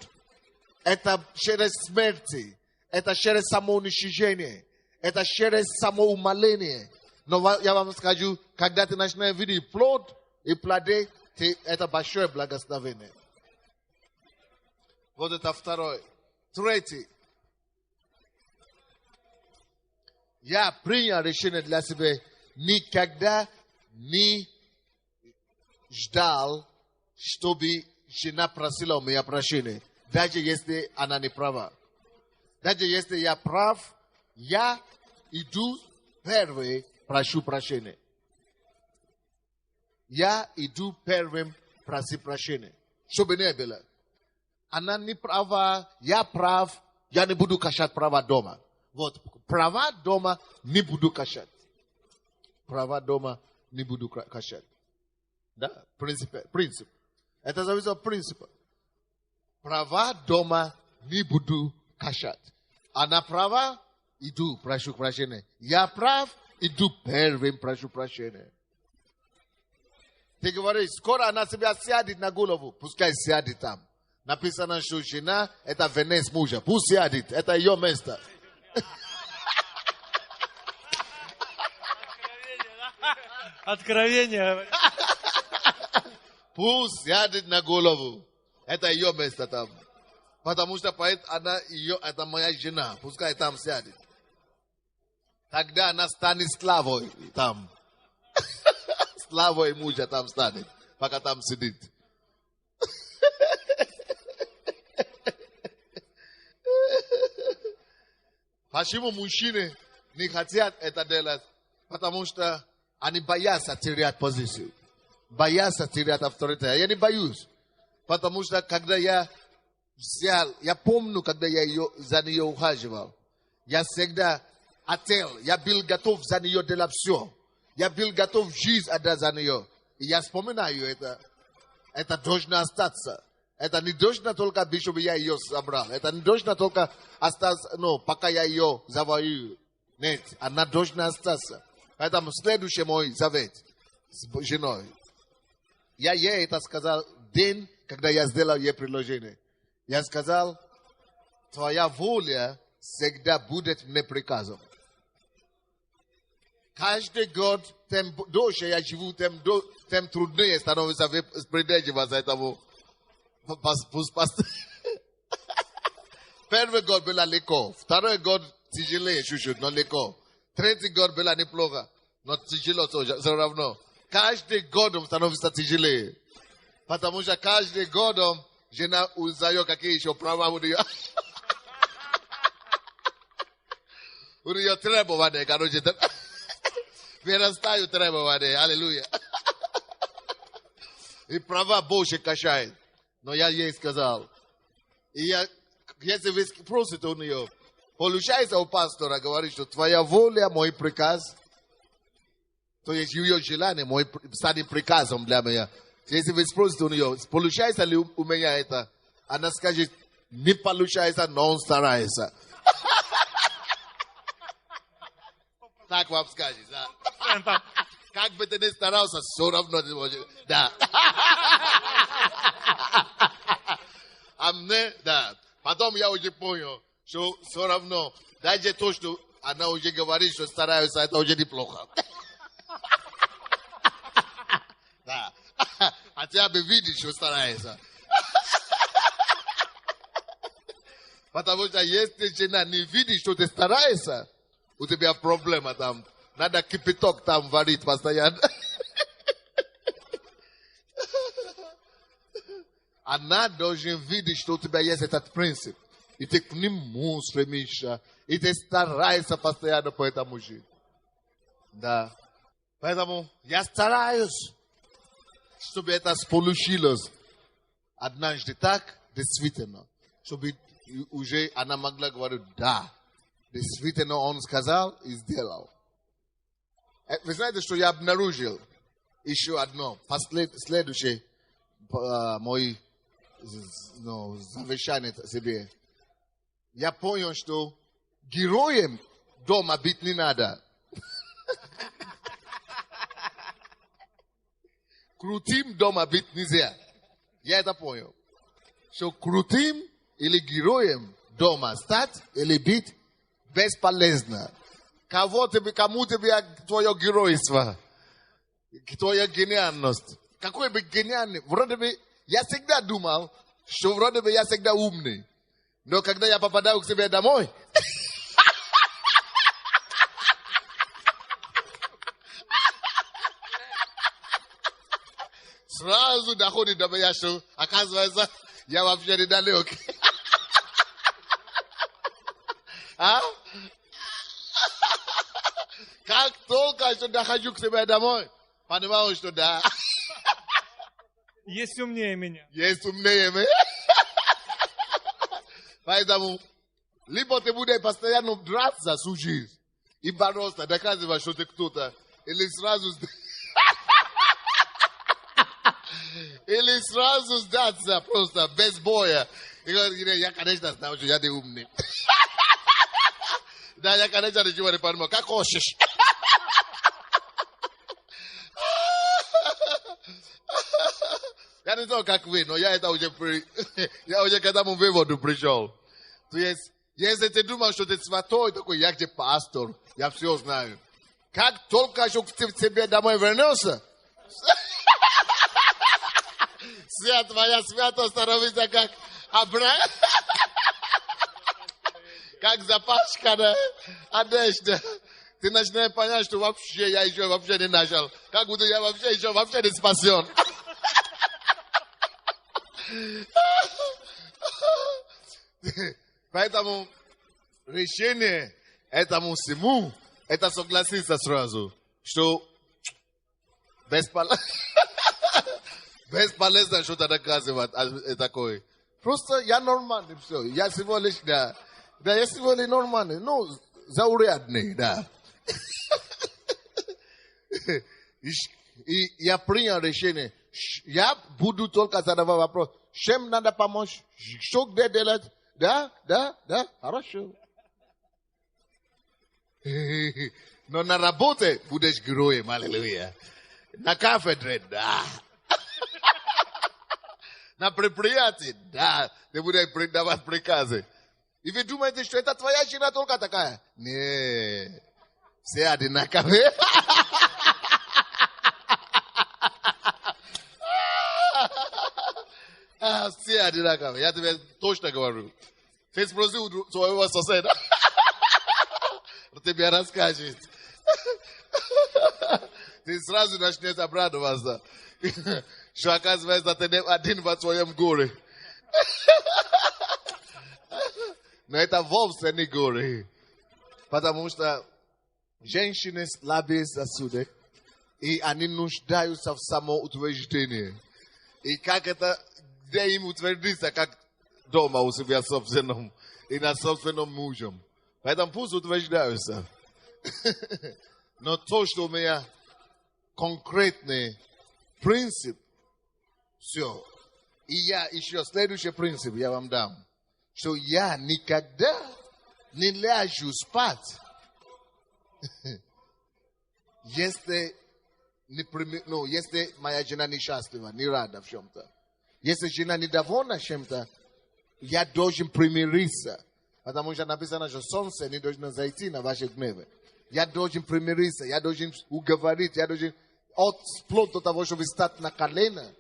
Это через смерти. Это через самоуничижение. Это через самоумоление. Но я вам скажу, когда ты начинаешь видеть плод и плоды, это большое благословение. Вот это второе. Третий. Я принял решение для себя. Никогда не ждал, чтобы жена просила у меня прощения. Даже если она не права. Даже если я прав, я иду первый, прошу прощения. Я иду первым, проси прощения. Чтобы не было. Она не права, я прав, я не буду качать права дома. Вот, права дома не буду качать. Права дома не буду качать. Да, принцип. Это зависит от принципа. Права дома не буду качать. Она права, иду, прошу прощения. Я прав, иду первым, прошу прощения. Ты говоришь, скоро она себя сядет на голову. Пускай сядет там. Написано, что жена – это венец мужа. Пусть сядет, это ее место.
Откровение.
Пусть сядет на голову. Это ее место там. Потому что она это моя жена. Пускай там сядет. Тогда она станет славой там. Славой мужа там станет, пока там сидит. Почему мужчины не хотят это делать? Потому что они боятся терять позицию. Боятся терять авторитет. Я не боюсь. Потому что когда я взял, я помню, когда я за нее ухаживал. Я всегда хотел, я был готов за нее делать все. Я был готов жизнь отдать за нее. И я вспоминаю это. Это должно остаться. Это не должно только быть, чтобы я ее собрал. Это не должно только остаться, пока я ее завоюю. Нет, она должна остаться. Поэтому следующий мой завет с женой. Я ей это сказал день, когда я сделал ей предложение. Я сказал, твоя воля всегда будет мне приказом. Каждый год, тем дольше я живу, тем труднее становится придерживаться этого. Первый год было легко, второй год тяжелее чуть-чуть, но легко. Третий год было неплохо, но тяжело тоже, все равно. Каждый год становится тяжелее. Потому что каждый год жена узнает, какие еще права у нее. У нее требования, короче. Вырастают требования, аллилуйя. И права больше качает. Но я ей сказал. И если вы спросите у нее, получается у пастора говорит, что твоя воля мой приказ, то есть ее желание мой станет приказом для меня. Если вы спросите у нее, получается ли у меня это, она скажет, не получается, но он старается. Так вам скажет, да. Как бы ты ни старался, все равно не можешь. Да. А мне, да. Потом я уже понял, что все равно, даже то, что она уже говорит, что стараются, это уже неплохо. Да. Хотя бы видишь, что старается. Потому что если жена не видит, что ты стараешься, у тебя проблема там. Надо кипяток там варить постоянно. Она должна видеть, что у тебя есть этот принцип. И ты к нему стремишься. И ты стараешься постоянно по этому жить. Да. Поэтому я стараюсь, чтобы это получилось. Однажды так, действительно. Чтобы уже она могла говорить, да. Действительно, он сказал и сделал. Вы знаете, что я обнаружил? Еще одно. Следующее мой завещание себе. Я понял, что героем дома быть не надо. Крутым дома быть нельзя. Я это понял. Что крутым или героем дома стать или быть бесполезно. Кому тебе твое геройство? Твоя гениальность? Какой бы гениальный? Вроде бы, я всегда думал, что вроде бы я всегда умный. Но когда я попадаю к себе домой, сразу доходит до меня, что, оказывается, я вообще недалек. А? Как только что дохожу к себе домой, понимаю, что да.
Есть умнее меня.
Есть умнее меня. Поэтому, либо ты будешь постоянно драться всю жизнь и бороться, доказывать, что ты кто-то, или сразу сдаться просто без боя. И говорит, я, конечно, знаю, что я не умный. Да, я, конечно, ничего не понимаю. Как хочешь. Я не знаю, как вы, но я это уже к этому выводу пришел. То есть, если ты думаешь, что ты святой, такой, я где пастор, я все знаю. Как только что к тебе домой вернулся, вся твоя святость становится как Абрахам. Как запачканная одежда. ты начинаешь понять, что вообще я еще вообще не начал. Как будто я вообще еще вообще не спасен. Поэтому решение этому всему, это согласиться сразу, что бесполезно что-то доказывать такое. Просто я нормальный, все. Я всего лишь, да. Да, я всего лишь нормальный. Ну, заурядный, да. И я принял решение. Я буду только задавать вопрос. Чем надо помочь? Что где делать? Да, хорошо. Но на работе будешь героем, аллилуйя. На кафедре, да. На предприятии, да. Ты будешь давать приказы. И вы думаете, что это твоя жена только такая? Не, все одинаковые. Все одинаковые. Я тебе точно говорю. Ты спроси у своего соседа. Он тебе расскажет. Ты сразу начнешь обрадоваться. Что оказывается, ты не один в своем горе. Но это вовсе не горе. Потому что женщины слабые сосуды. И они нуждаются в самоутверждении. И как это, где им утвердиться, как дома у себя собственном. И на собственном мужем. Поэтому пусть утверждаются. Но то, что у меня конкретный принцип, все. И я еще следующий принцип я вам дам. Что я никогда не ляжу спать, если моя жена несчастлива, не рада в чем-то. Если жена недовольна чем-то, я должен примириться. Потому что написано, что солнце не должно зайти на ваши гневы. Я должен примириться, я должен уговорить, я должен вплоть до того, чтобы стать на колено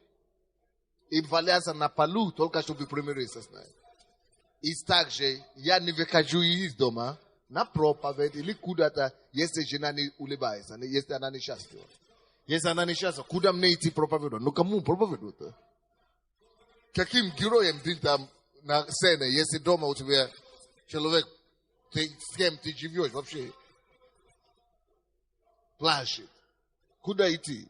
и валяться на полу, только чтобы примириться с ней. И также я не выхожу из дома на проповедь или куда-то, если жена не улыбается, если она несчастлива. Если она несчастлива, куда мне идти проповедовать? Ну кому проповедовать? Каким героем ты там на сцене, если дома у тебя человек, с кем ты живешь вообще? Плачет. Куда идти?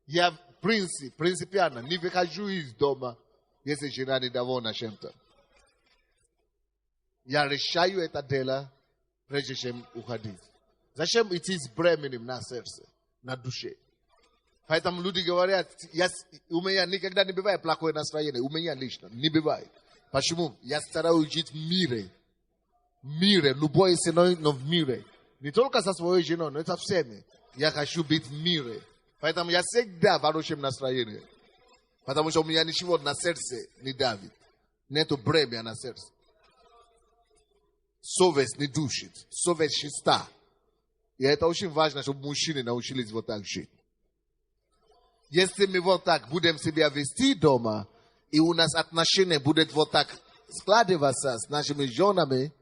Я принципиально не выхожу из дома, если жена недовольна чем-то. Я решаю это дело, прежде чем уходить. Зачем идти с бременем на сердце, на душе? Поэтому люди говорят, у меня никогда не бывает плохое настроение. У меня лично не бывает. Почему? Я стараюсь жить в мире. В мире, любой ценой, но в мире. Не только со своей женой, но и со всеми. Я хочу быть в мире. Поэтому я всегда в хорошем настроении. Потому что у меня ничего на сердце не давит. Нету бремя на сердце. Совесть не душит. Совесть чиста. И это очень важно, чтобы мужчины научились вот так жить. Если мы вот так будем себя вести дома, и у нас отношения будут вот так складываться с нашими женами,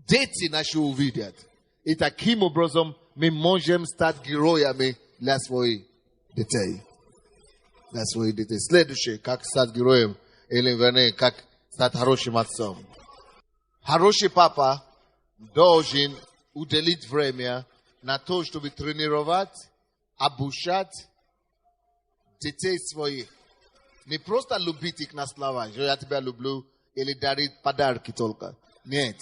дети наши увидят. И таким образом мы можем стать героями для своих детей. Для своих детей. Следующее, как стать героем, или вернее, как стать хорошим отцом. Хороший папа должен уделить время на то, чтобы тренировать, обучать детей своих. Не просто любить их на слова, что я тебя люблю, или дарить подарки только. Нет.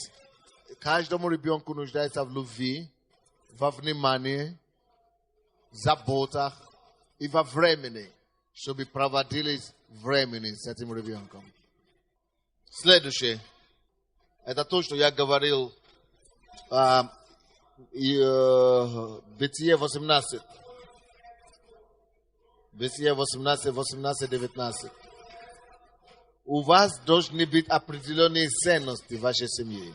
Каждому ребенку нуждается в любви, во внимании, заботах и во времени, чтобы проводились времени с этим ребенком. Следующее. Это то, что я говорил Бытие 18. Бытие 18, 18, 19. У вас должны быть определенные ценности в вашей семье.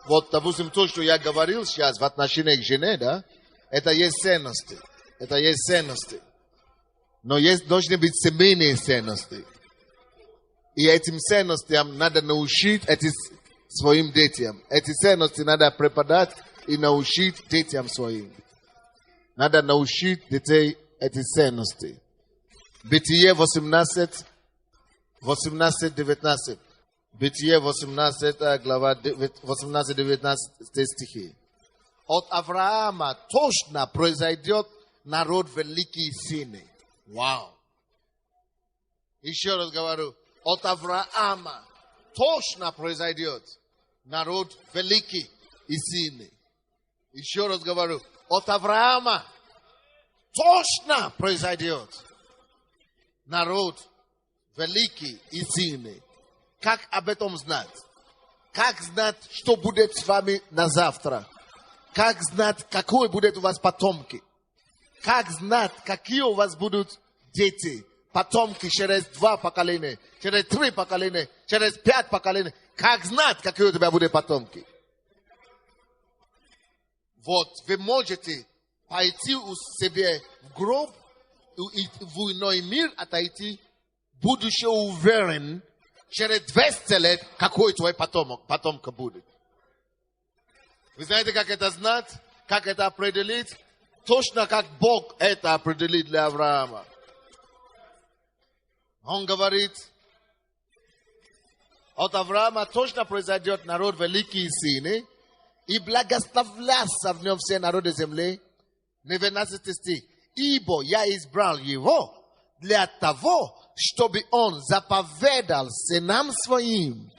Вот, допустим, то, что я говорил сейчас в отношении к жене, да, это есть ценности. Это есть ценности. Но должны быть семейные ценности. И этим ценностям надо научить своим детям. Эти ценности надо преподать и научить детям своим. Надо научить детей эти ценности. Бытие 18, 19. Бытие 18, глава 18-19 стихи. От Авраама точно произойдет народ великий и сильный. Вау! Еще раз говорю, от Авраама точно произойдет народ великий и сильный. Еще раз говорю, от Авраама точно произойдет народ великий и сильный. Как об этом знать? Как знать, что будет с вами на завтра? Как знать, какой будет у вас потомки? Как знать, какие у вас будут дети? Потомки через 2 поколения, через 3 поколения, через 5 поколений. Как знать, какие у тебя будут потомки? Вот, вы можете пойти у себя в гроб, в иной мир отойти, будучи уверен, через 200 лет, какой твой потомка будет. Вы знаете, как это знать? Как это определить? Точно как Бог это определит для Авраама. Он говорит, от Авраама точно произойдет народ великий и сильный, и благословлятся в нем все народы земли. 19 стих. Ибо я избрал его для того, чтобы он заповедал сынам своим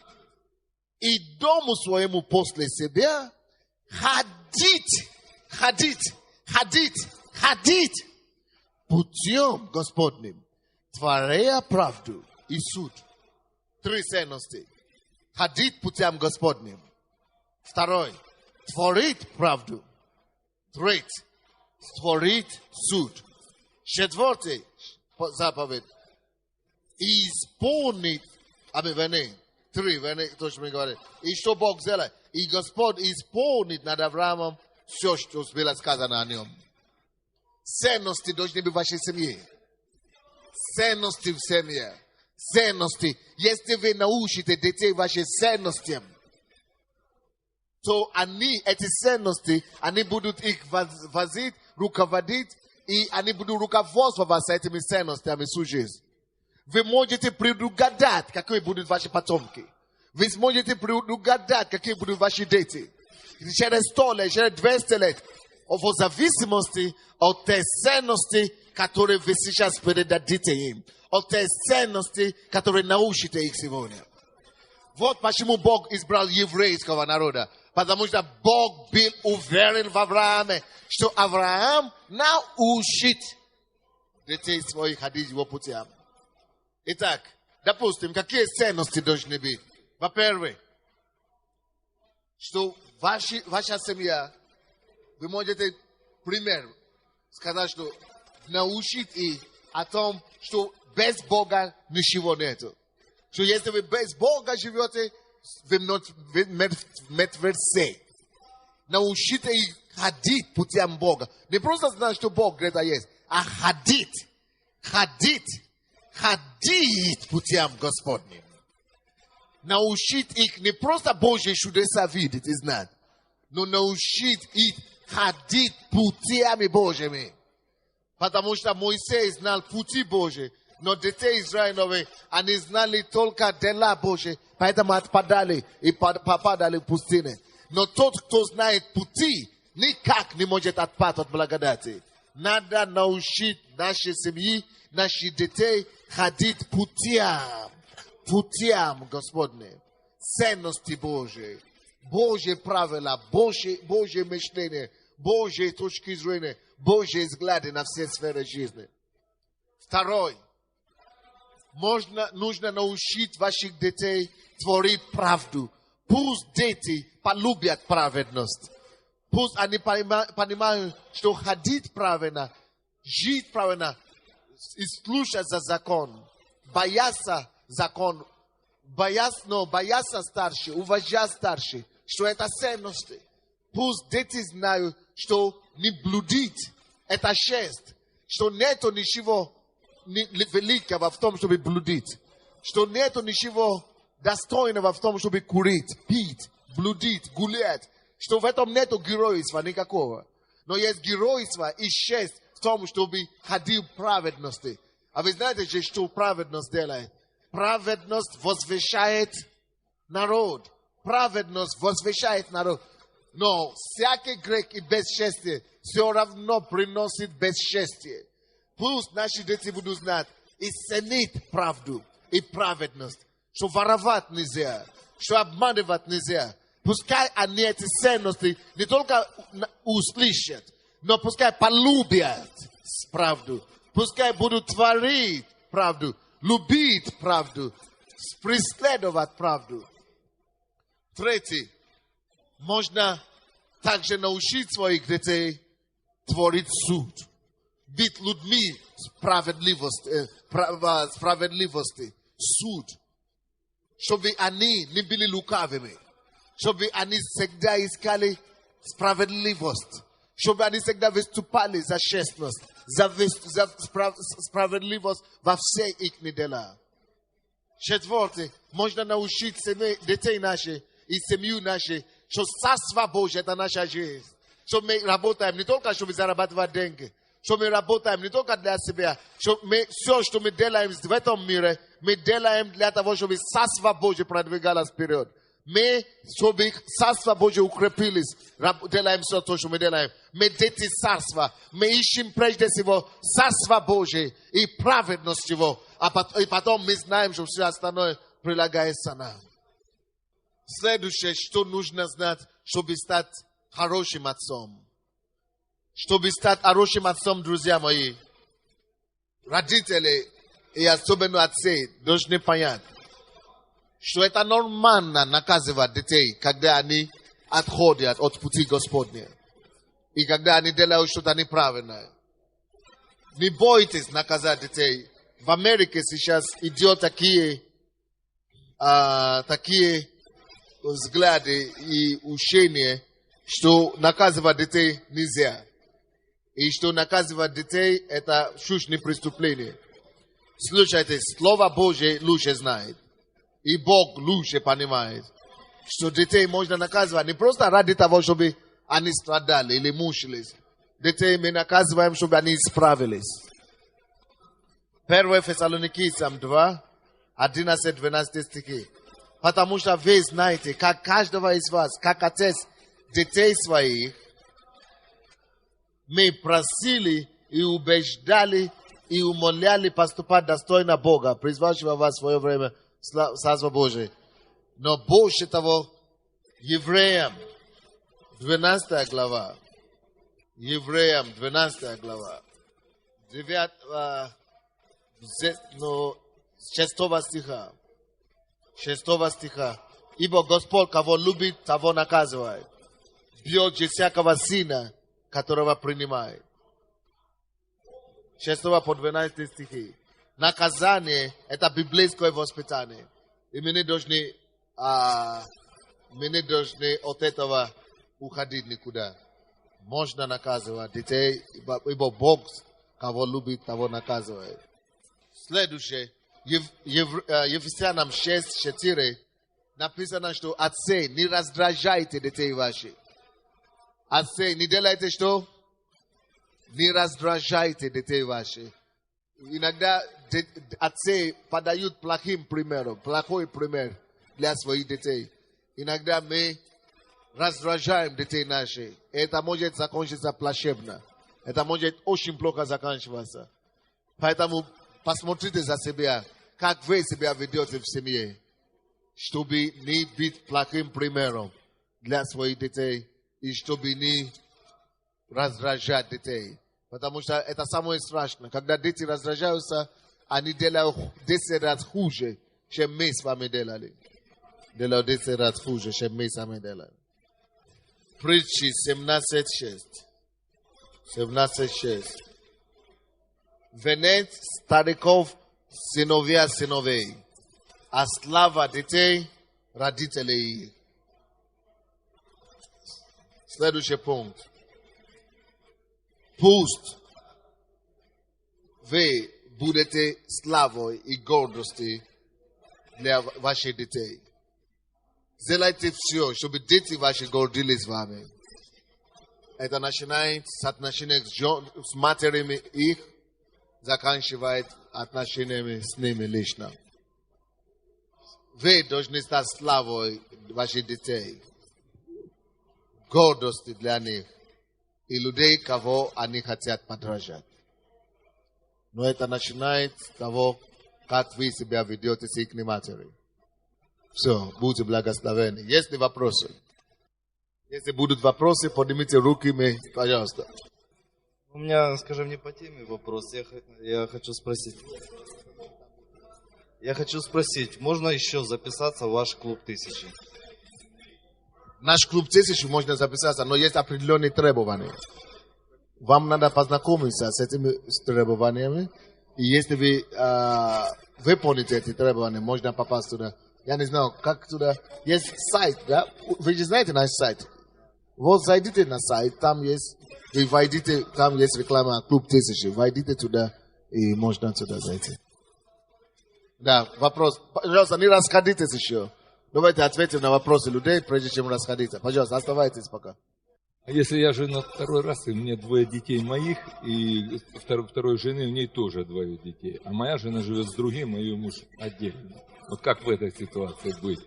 и дому своему после себя ходить путем Господним, творя правду и суд. 3 ценности. Ходить путем Господним. 2. Творить правду. 3. Творить суд. 4. Заповедь. Исполнить. 3, то, что мы говорим. И что Бог сделает? И Господь исполнит над Авраамом все, что было сказано о нем. Ценности должны быть в вашей семье. Ценности в семье. Ценности. Если вы научите детей вашим ценностям, то эти ценности, они будут их возить, руководить, и они будут руководствоваться этими ценностями всю жизнь. Вы можете предугадать, какие будут ваши потомки. Вы сможете предугадать, какие будут ваши дети. Через 100 лет, через 200 лет. В зависимости от тех ценностей, которые вы сейчас передадите им. От тех ценностей, которые научите их сегодня. Вот почему Бог избрал еврейского народа. Потому что Бог был уверен в Аврааме, что Авраам научит детей своих ходить его путям. Итак, допустим, какие ценности должны быть? Во-первых, что ваша семья, вы можете пример сказать, что научить их о том, что без Бога ничего нету. Что если вы без Бога живете, вы мертвецы. Научите их ходить путем Бога. Не просто знать, что Бог где-то есть, а ходить путем Господним. Научить их не просто Божьи чудеса видеть и знать, но научить их ходить путями Божьими. Потому что Моисей знал пути Божьи, но дети Израилевы, они знали только дела Божьи, поэтому отпадали и попадали в пустыне. Но тот, кто знает пути, никак не может отпасть от благодати. Надо научить наши семьи, наших детей ходить путям Господним. Ценности Божьи, Божьи правила, Божье мышление, Божьи точки зрения, Божьи взгляды на все сферы жизни. 2. Нужно научить ваших детей творить правду. Пусть дети полюбят праведность. Пусть они понимают, что ходить правильно, жить правильно, и слушать за закон, бояться закон, бояться старших, уважать старших, что это ценности. Пусть дети знают, что не блудить – это честь, что нету ничего великого в том, чтобы блудить, что нету ничего достойного в том, чтобы курить, пить, блудить, гулять, что в этом нету геройства никакого. Но есть геройство и честь в том, чтобы ходил в праведности. А вы знаете же, что праведность делает? Праведность возвещает народ. Праведность возвещает народ. Но всякий грех и бесчестие все равно приносит бесчестие. Пусть наши дети будут знать и ценить правду и праведность. Что воровать нельзя, что обманывать нельзя. Пускай они эти ценности не только услышат, но пускай полюбят правду. Пускай будут творить правду, любить правду, преследовать правду. Третий. Можно также научить своих детей творить суд. Быть людьми справедливости. Суд. Чтобы они не были лукавыми. Чтобы они всегда искали справедливость. Чтобы они всегда выступали за честность. За справедливость во все их дела. Четвертый. Можно научить детей наших и семью нашу, что Царство Божье это наша жизнь. Что мы работаем не только, чтобы зарабатывать деньги. Что мы работаем не только для себя. Что мы, все, что мы делаем в этом мире, мы делаем для того, чтобы Царство Божье продвигалось вперед. Мы, чтобы Царство Божье укрепились, делаем все то, что мы делаем. Мы дети Царства. Мы ищем прежде всего Царство Божье и праведность Его. И потом мы знаем, что все остальное прилагается нам. Следующее, что нужно знать, чтобы стать хорошим отцом. Чтобы стать хорошим отцом, друзья мои, родители и особенно отцы должны понять, что это нормально наказывать детей, когда они отходят от пути Господня. И когда они делают что-то неправильное. Не бойтесь наказать детей. В Америке сейчас идет такие взгляды и учения, что наказывать детей нельзя. И что наказывать детей это сущее преступление. Слушайте, Слово Божье лучше знает. И Бог лучше понимает, что детей можно наказывать не просто ради того, чтобы они страдали или мучились. Детей мы наказываем, чтобы они исправились. 1 Фессалоникийцам 2, 11-12 стихи. Потому что вы знаете, как каждого из вас, как отец детей своих, мы просили и убеждали и умоляли поступать достойно Бога, призвавшего вас в свое время Царство Божие. Но больше того, Евреям 12 глава, Евреям 12 глава, 6 стиха. 6 стиха. Ибо Господь, кого любит, того наказывает. Бьет же всякого сына, которого принимает. 6 по 12 стихи. Наказание – это библейское воспитание. И мы не должны от этого уходить никуда. Можно наказывать детей, ибо Бог, кого любит, того наказывает. Следующее. Ефесянам 6:4 написано, что отцы, не раздражайте детей ваших. Отцы, не делайте что? Не раздражайте детей ваших. Иногда отцы подают плохой пример для своих детей. Иногда мы раздражаем детей наших. Это может закончиться плачевно. Это может очень плохо заканчиваться. Поэтому посмотрите за себя, как вы себя ведете в семье, чтобы не быть плохим примером для своих детей и чтобы не раздражать детей. Потому что это самое страшное. Когда дети раздражаются, они делают 10 раз хуже, чем мы с вами делали. Делают 10 раз хуже, чем мы с вами делали. Притчи 17:6. 17:6. Венец стариков сыновья сыновей, а слава детей родителей их. Следующий пункт. Пусть вы будете славой и гордостью для ваших детей. Сделайте все, чтобы дети ваши гордились вами. Это начинает с отношений с матерями их, заканчивает отношениями с ними лично. Вы должны стать славой ваших детей, гордостью для них и людей, кого они хотят подражать. Но это начинает с того, как вы себя ведете с их матерью. Все, будьте благословенны. Есть ли вопросы? Если будут вопросы, поднимите руки, пожалуйста.
У меня, скажем, не по теме вопрос. Я хочу спросить. Можно еще записаться в ваш клуб 1000?
Наш клуб 1000 можно записаться, но есть определенные требования. Вам надо познакомиться с этими требованиями. И если вы выполните эти требования, можно попасть туда. Я не знаю, как туда. Есть сайт, да? Вы же знаете наш сайт. Вот зайдите на сайт, там есть, вы войдите, там есть реклама клуб 1000. Войдите туда, и можно туда зайти. Да, вопрос. Пожалуйста, не расходитесь еще. Давайте ответим на вопросы людей, прежде чем расходиться. Пожалуйста, оставайтесь пока.
А если я женат второй раз, и мне 2 детей моих, и второй жены, у ней тоже 2 детей, а моя жена живет с другим, а ее муж отдельно. Вот как в этой ситуации быть?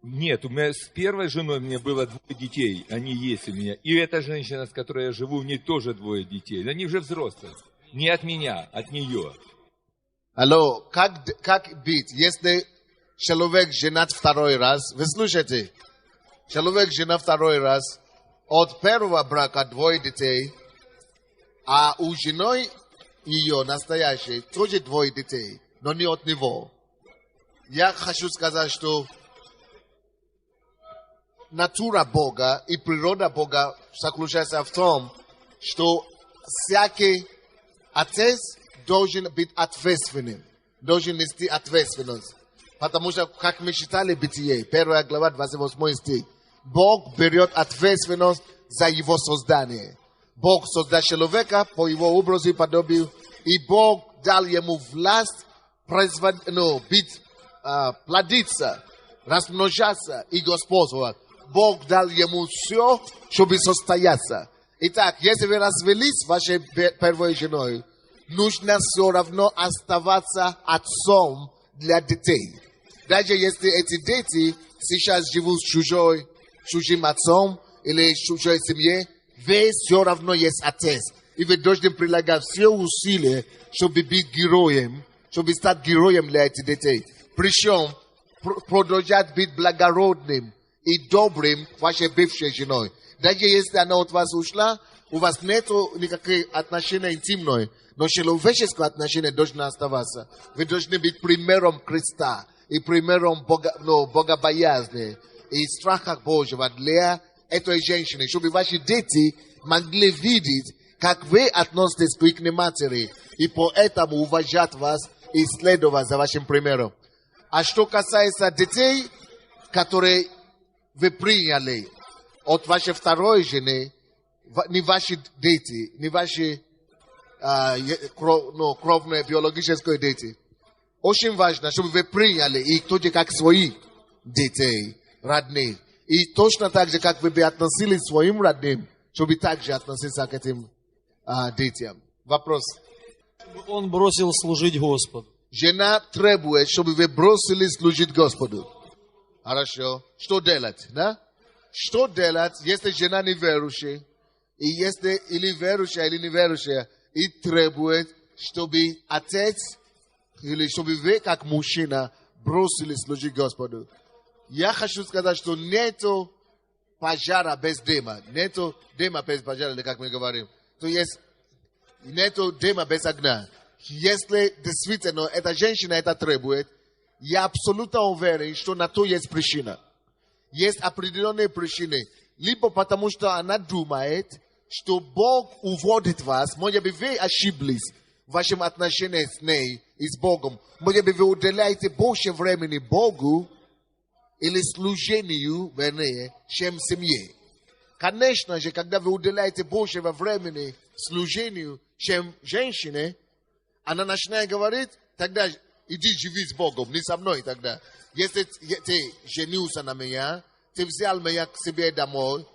Нет, у меня с первой женой мне было 2 детей, они есть у меня. И эта женщина, с которой я живу, у нее тоже 2 детей. Они уже взрослые. Не от меня, от нее.
Алло, как быть, если человек женат второй раз? Вы слушаете? Человек женат второй раз. От первого брака 2 детей, а у жены ее настоящей тоже 2 детей, но не от него. Я хочу сказать, что натура Бога и природа Бога заключается в том, что всякий отец должен быть ответственным, должен нести ответственность. Потому что, как мы читали Бытие, 1 глава, 28 стих, Бог берет ответственность за его создание. Бог создал человека по его образу и подобию, и Бог дал ему власть плодиться, размножаться и господствовать. Бог дал ему все, чтобы состояться. Итак, если вы развелись с вашей первой женой, нужно все равно оставаться отцом для детей. Даже если эти дети сейчас живут с чужим отцом или в чужой семье, вы все равно есть отец. И вы должны прилагать все усилия, чтобы быть героем, чтобы стать героем для этих детей. Причем продолжать быть благородным и добрым вашей бывшей женой. Даже если она от вас ушла, у вас нет никаких отношений интимных, но человеческое отношение должно оставаться. Вы должны быть примером Христа и примером богобоязни и страха Божьего для этой женщины, чтобы ваши дети могли видеть, как вы относитесь к их матери, и поэтому уважать вас и следовать за вашим примером. А что касается детей, которые вы приняли от вашей второй жены, не ваши дети, не ваши кровные биологические дети. Очень важно, чтобы вы приняли их тоже как своих детей, родных. И точно так же, как вы бы относились к своим родным, чтобы также относиться к этим детям. Вопрос.
Он бросил служить Господу.
Жена требует, чтобы вы бросили служить Господу. Хорошо. Что делать, да? Что делать, если жена неверующая, и если или верующая, или неверующая, и требует, чтобы отец, или чтобы вы, как мужчина, бросили служить Господу? Я хочу сказать, что нету пожара без дыма. Нету дыма без пожара, как мы говорим. То есть, нету дыма без огня. Если действительно эта женщина это требует, я абсолютно уверен, что на то есть причина. Есть определенные причины. Либо потому, что она думает, что Бог уводит вас. Может быть, вы ошиблись в вашем отношении с ней и с Богом. Может быть, вы уделяете больше времени Богу или служению, вернее, чем семье. Конечно же, когда вы уделяете больше времени служению, чем женщине, она начинает говорить, тогда иди живи с Богом, не со мной тогда. Если ты женился на меня, ты взял меня к себе домой,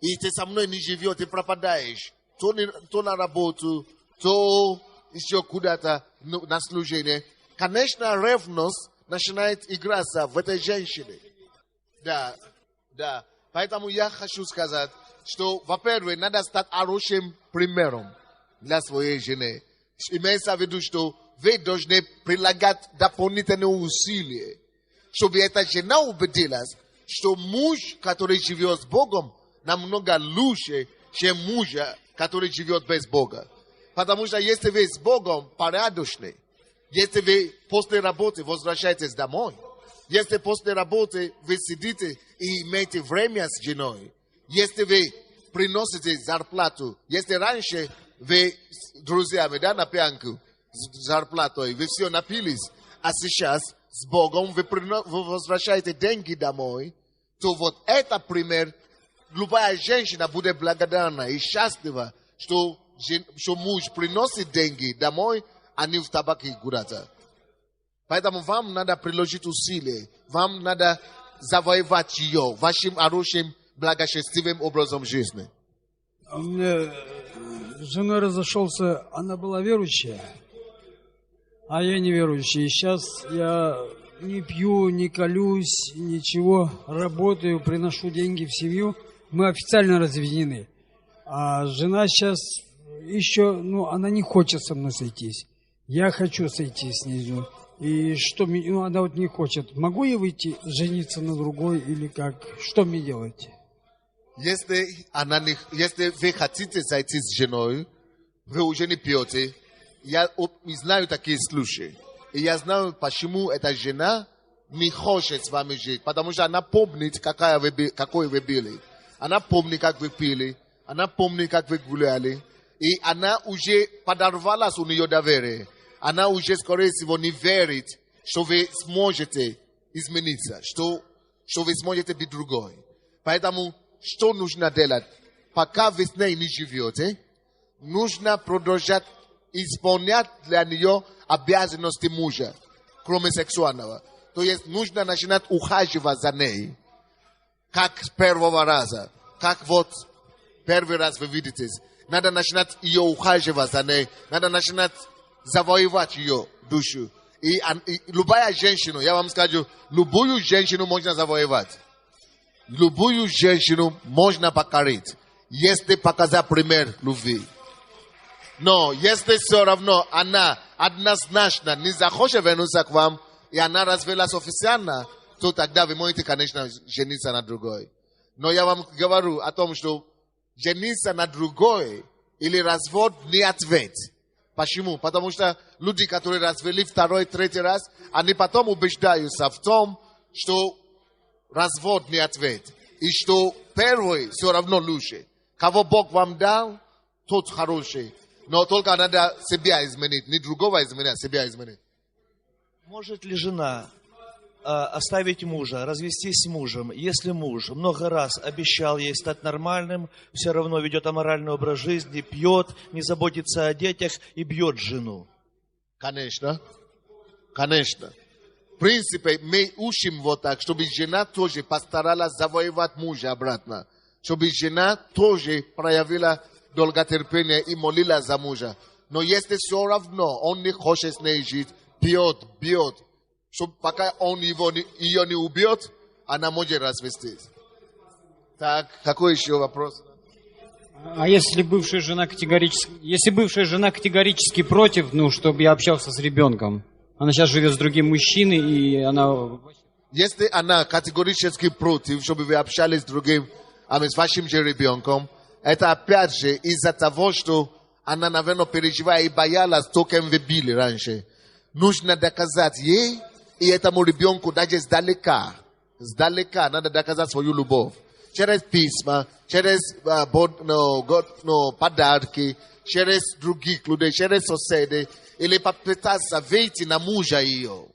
и ты со мной не живешь, ты пропадаешь. То на работу, то еще куда-то на служение. Конечно, ревность начинает играться в этой женщине. Да. Поэтому я хочу сказать, что, во-первых, надо стать хорошим примером для своей жены. Имеется в виду, что вы должны прилагать дополнительные усилия, чтобы эта жена убедилась, что муж, который живет с Богом, намного лучше, чем муж, который живет без Бога. Потому что если вы с Богом порядочны, если вы после работы возвращаетесь домой, если после работы вы сидите и имеете время с женой, если вы приносите зарплату, если раньше вы с друзьями, да, на пьянку, с зарплатой, вы все напились, а сейчас с Богом вы возвращаете деньги домой, то вот это пример, любая женщина будет благодарна и счастлива, что муж приносит деньги домой, а не в табаке куда-то. Поэтому вам надо приложить усилия, вам надо завоевать ее вашим хорошим, благочестивым образом жизни.
У меня с женой разошелся, она была верующая, а я неверующий. И сейчас я не пью, не колюсь, ничего, работаю, приношу деньги в семью. Мы официально разведены. А жена сейчас еще, она не хочет со мной сойтись. Я хочу сойтись с ней. И что мне, она вот не хочет. Могу я выйти, жениться на другой или как? Что мне делать?
Если вы хотите зайти с женой, вы уже не пьете. Я знаю такие случаи. И я знаю, почему эта жена не хочет с вами жить. Потому что она помнит, какой вы были. Она помнит, как вы пили. Она помнит, как вы гуляли. И она уже подорвалась у нее доверие. Она уже, скорее всего, не верит, что вы сможете измениться, что вы сможете быть другой. Поэтому, что нужно делать? Пока вы с ней не живете, нужно продолжать исполнять для нее обязанности мужа, кроме сексуального. То есть, нужно начинать ухаживать за ней, как с первого раза, как вот первый раз вы видитесь. Надо начинать ее ухаживать за ней, надо начинать завоевать ее душу. И любая женщина, я вам скажу, любую женщину можно завоевать. Любую женщину можно покорить, если показать пример любви. Но если все равно она однозначно не захочет вернуться к вам, и она развелась официально, то тогда вы можете, конечно, жениться на другой. Но я вам говорю о том, что жениться на другой или развод не ответ. Почему? Потому что люди, которые развели второй, третий раз, они потом убеждаются в том, что развод не ответ. И что первый все равно лучше. Кого Бог вам дал, тот хороший. Но только надо себя изменить. Не другого изменять, себя изменить.
Может ли жена оставить мужа, развестись с мужем, если муж много раз обещал ей стать нормальным, все равно ведет аморальный образ жизни, пьет, не заботится о детях и бьет жену?
Конечно. Конечно. В принципе, мы учим вот так, чтобы жена тоже постаралась завоевать мужа обратно. Чтобы жена тоже проявила долготерпение и молилась за мужа. Но если все равно он не хочет с ней жить, пьет, бьет, чтобы пока он ее не убьет, она может развестись. Так, какой еще вопрос?
А если бывшая жена категорически против, чтобы я общался с ребенком, она сейчас живет с другим мужчиной, и она...
Если она категорически против, чтобы вы общались с другим, с вашим же ребенком, это опять же из-за того, что она, наверное, переживает и боялась то, кем вы били раньше. Нужно доказать ей и этому ребенку даже издалека надо доказать свою любовь. Через письма, через подарки, через других людей, через соседей. Или попытаться выйти на мужа ее.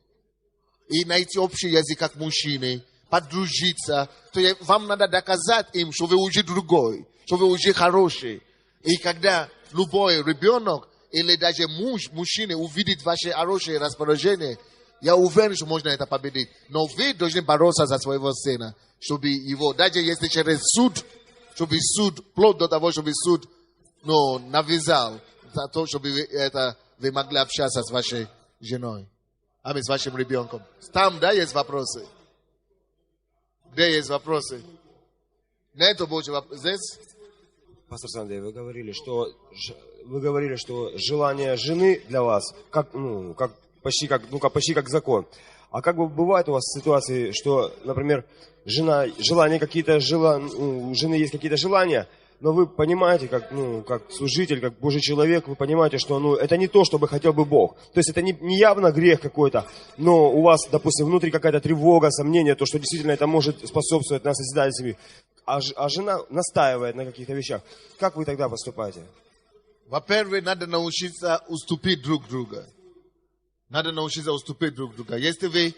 И найти общий язык как мужчины. Подружиться. То есть вам надо доказать им, что вы уже другой. Что вы уже хороший. И когда любой ребенок или даже мужчина увидит ваше хорошее расположение, Я уверен, что можно это победить. Но вы должны бороться за своего сына, чтобы его, даже если через суд, чтобы суд, вплоть до того, чтобы суд, навязал, за то, чтобы вы могли общаться с вашей женой, с вашим ребенком. Там, да, есть вопросы? Где есть вопросы? Нету больше вопросов? Здесь?
Пастор Сандей, вы говорили, что желание жены для вас почти как закон. А как бы бывает у вас ситуации, что, например, у жены есть какие-то желания, но вы понимаете, как служитель, как Божий человек, вы понимаете, что это не то, что бы хотел бы Бог. То есть это не явно грех какой-то, но у вас, допустим, внутри какая-то тревога, сомнение, то, что действительно это может способствовать на созидание семьи. А жена настаивает на каких-то вещах. Как вы тогда поступаете?
Во-первых, надо научиться уступить друг друга. Если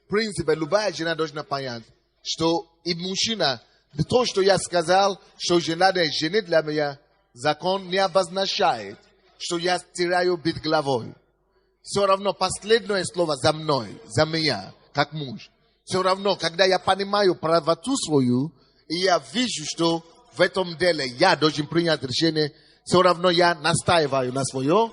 в принципе, любая жена должна понять, что и мужчина, то, что я сказал, что жена жены для меня, закон не обозначает, что я теряю быть главой. Все равно последнее слово за мной, за меня, как муж. Все равно, когда я понимаю правоту свою, и я вижу, что в этом деле я должен принять решение, все равно я настаиваю на свое,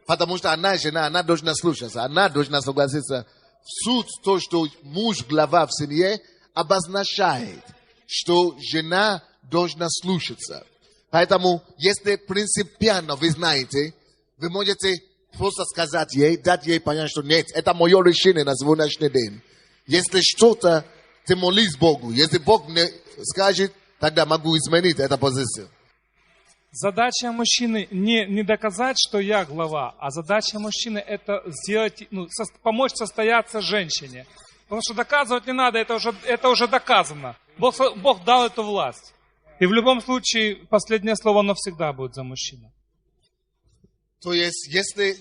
потому что она жена, она должна слушаться, она должна согласиться. Суть то, что муж глава в семье, обозначает, что жена должна слушаться. Поэтому, если принципиально вы знаете, вы можете просто сказать ей, дать ей понять, что нет, это мое решение на сегодняшний день. Если что-то, ты молись Богу. Если Бог не скажет, тогда могу изменить эту позицию.
Задача мужчины не доказать, что я глава, а задача мужчины это сделать, помочь состояться женщине. Потому что доказывать не надо, это уже доказано. Бог дал эту власть. И в любом случае последнее слово навсегда будет за мужчиной.
То есть, если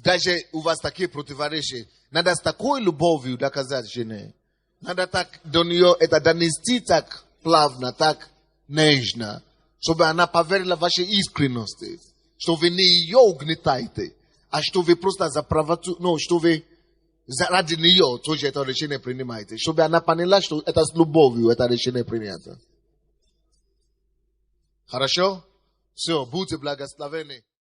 даже у вас такие противоречия, надо с такой любовью доказать жене. Надо так до нее это донести так плавно, так нежно, чтобы она поверила в вашей искренности, что вы не ее угнетаете, а что вы просто за правоту, что вы ради нее тоже это решение принимаете, чтобы она поняла, что это с любовью это решение принято. Хорошо? Все, будьте благословенны.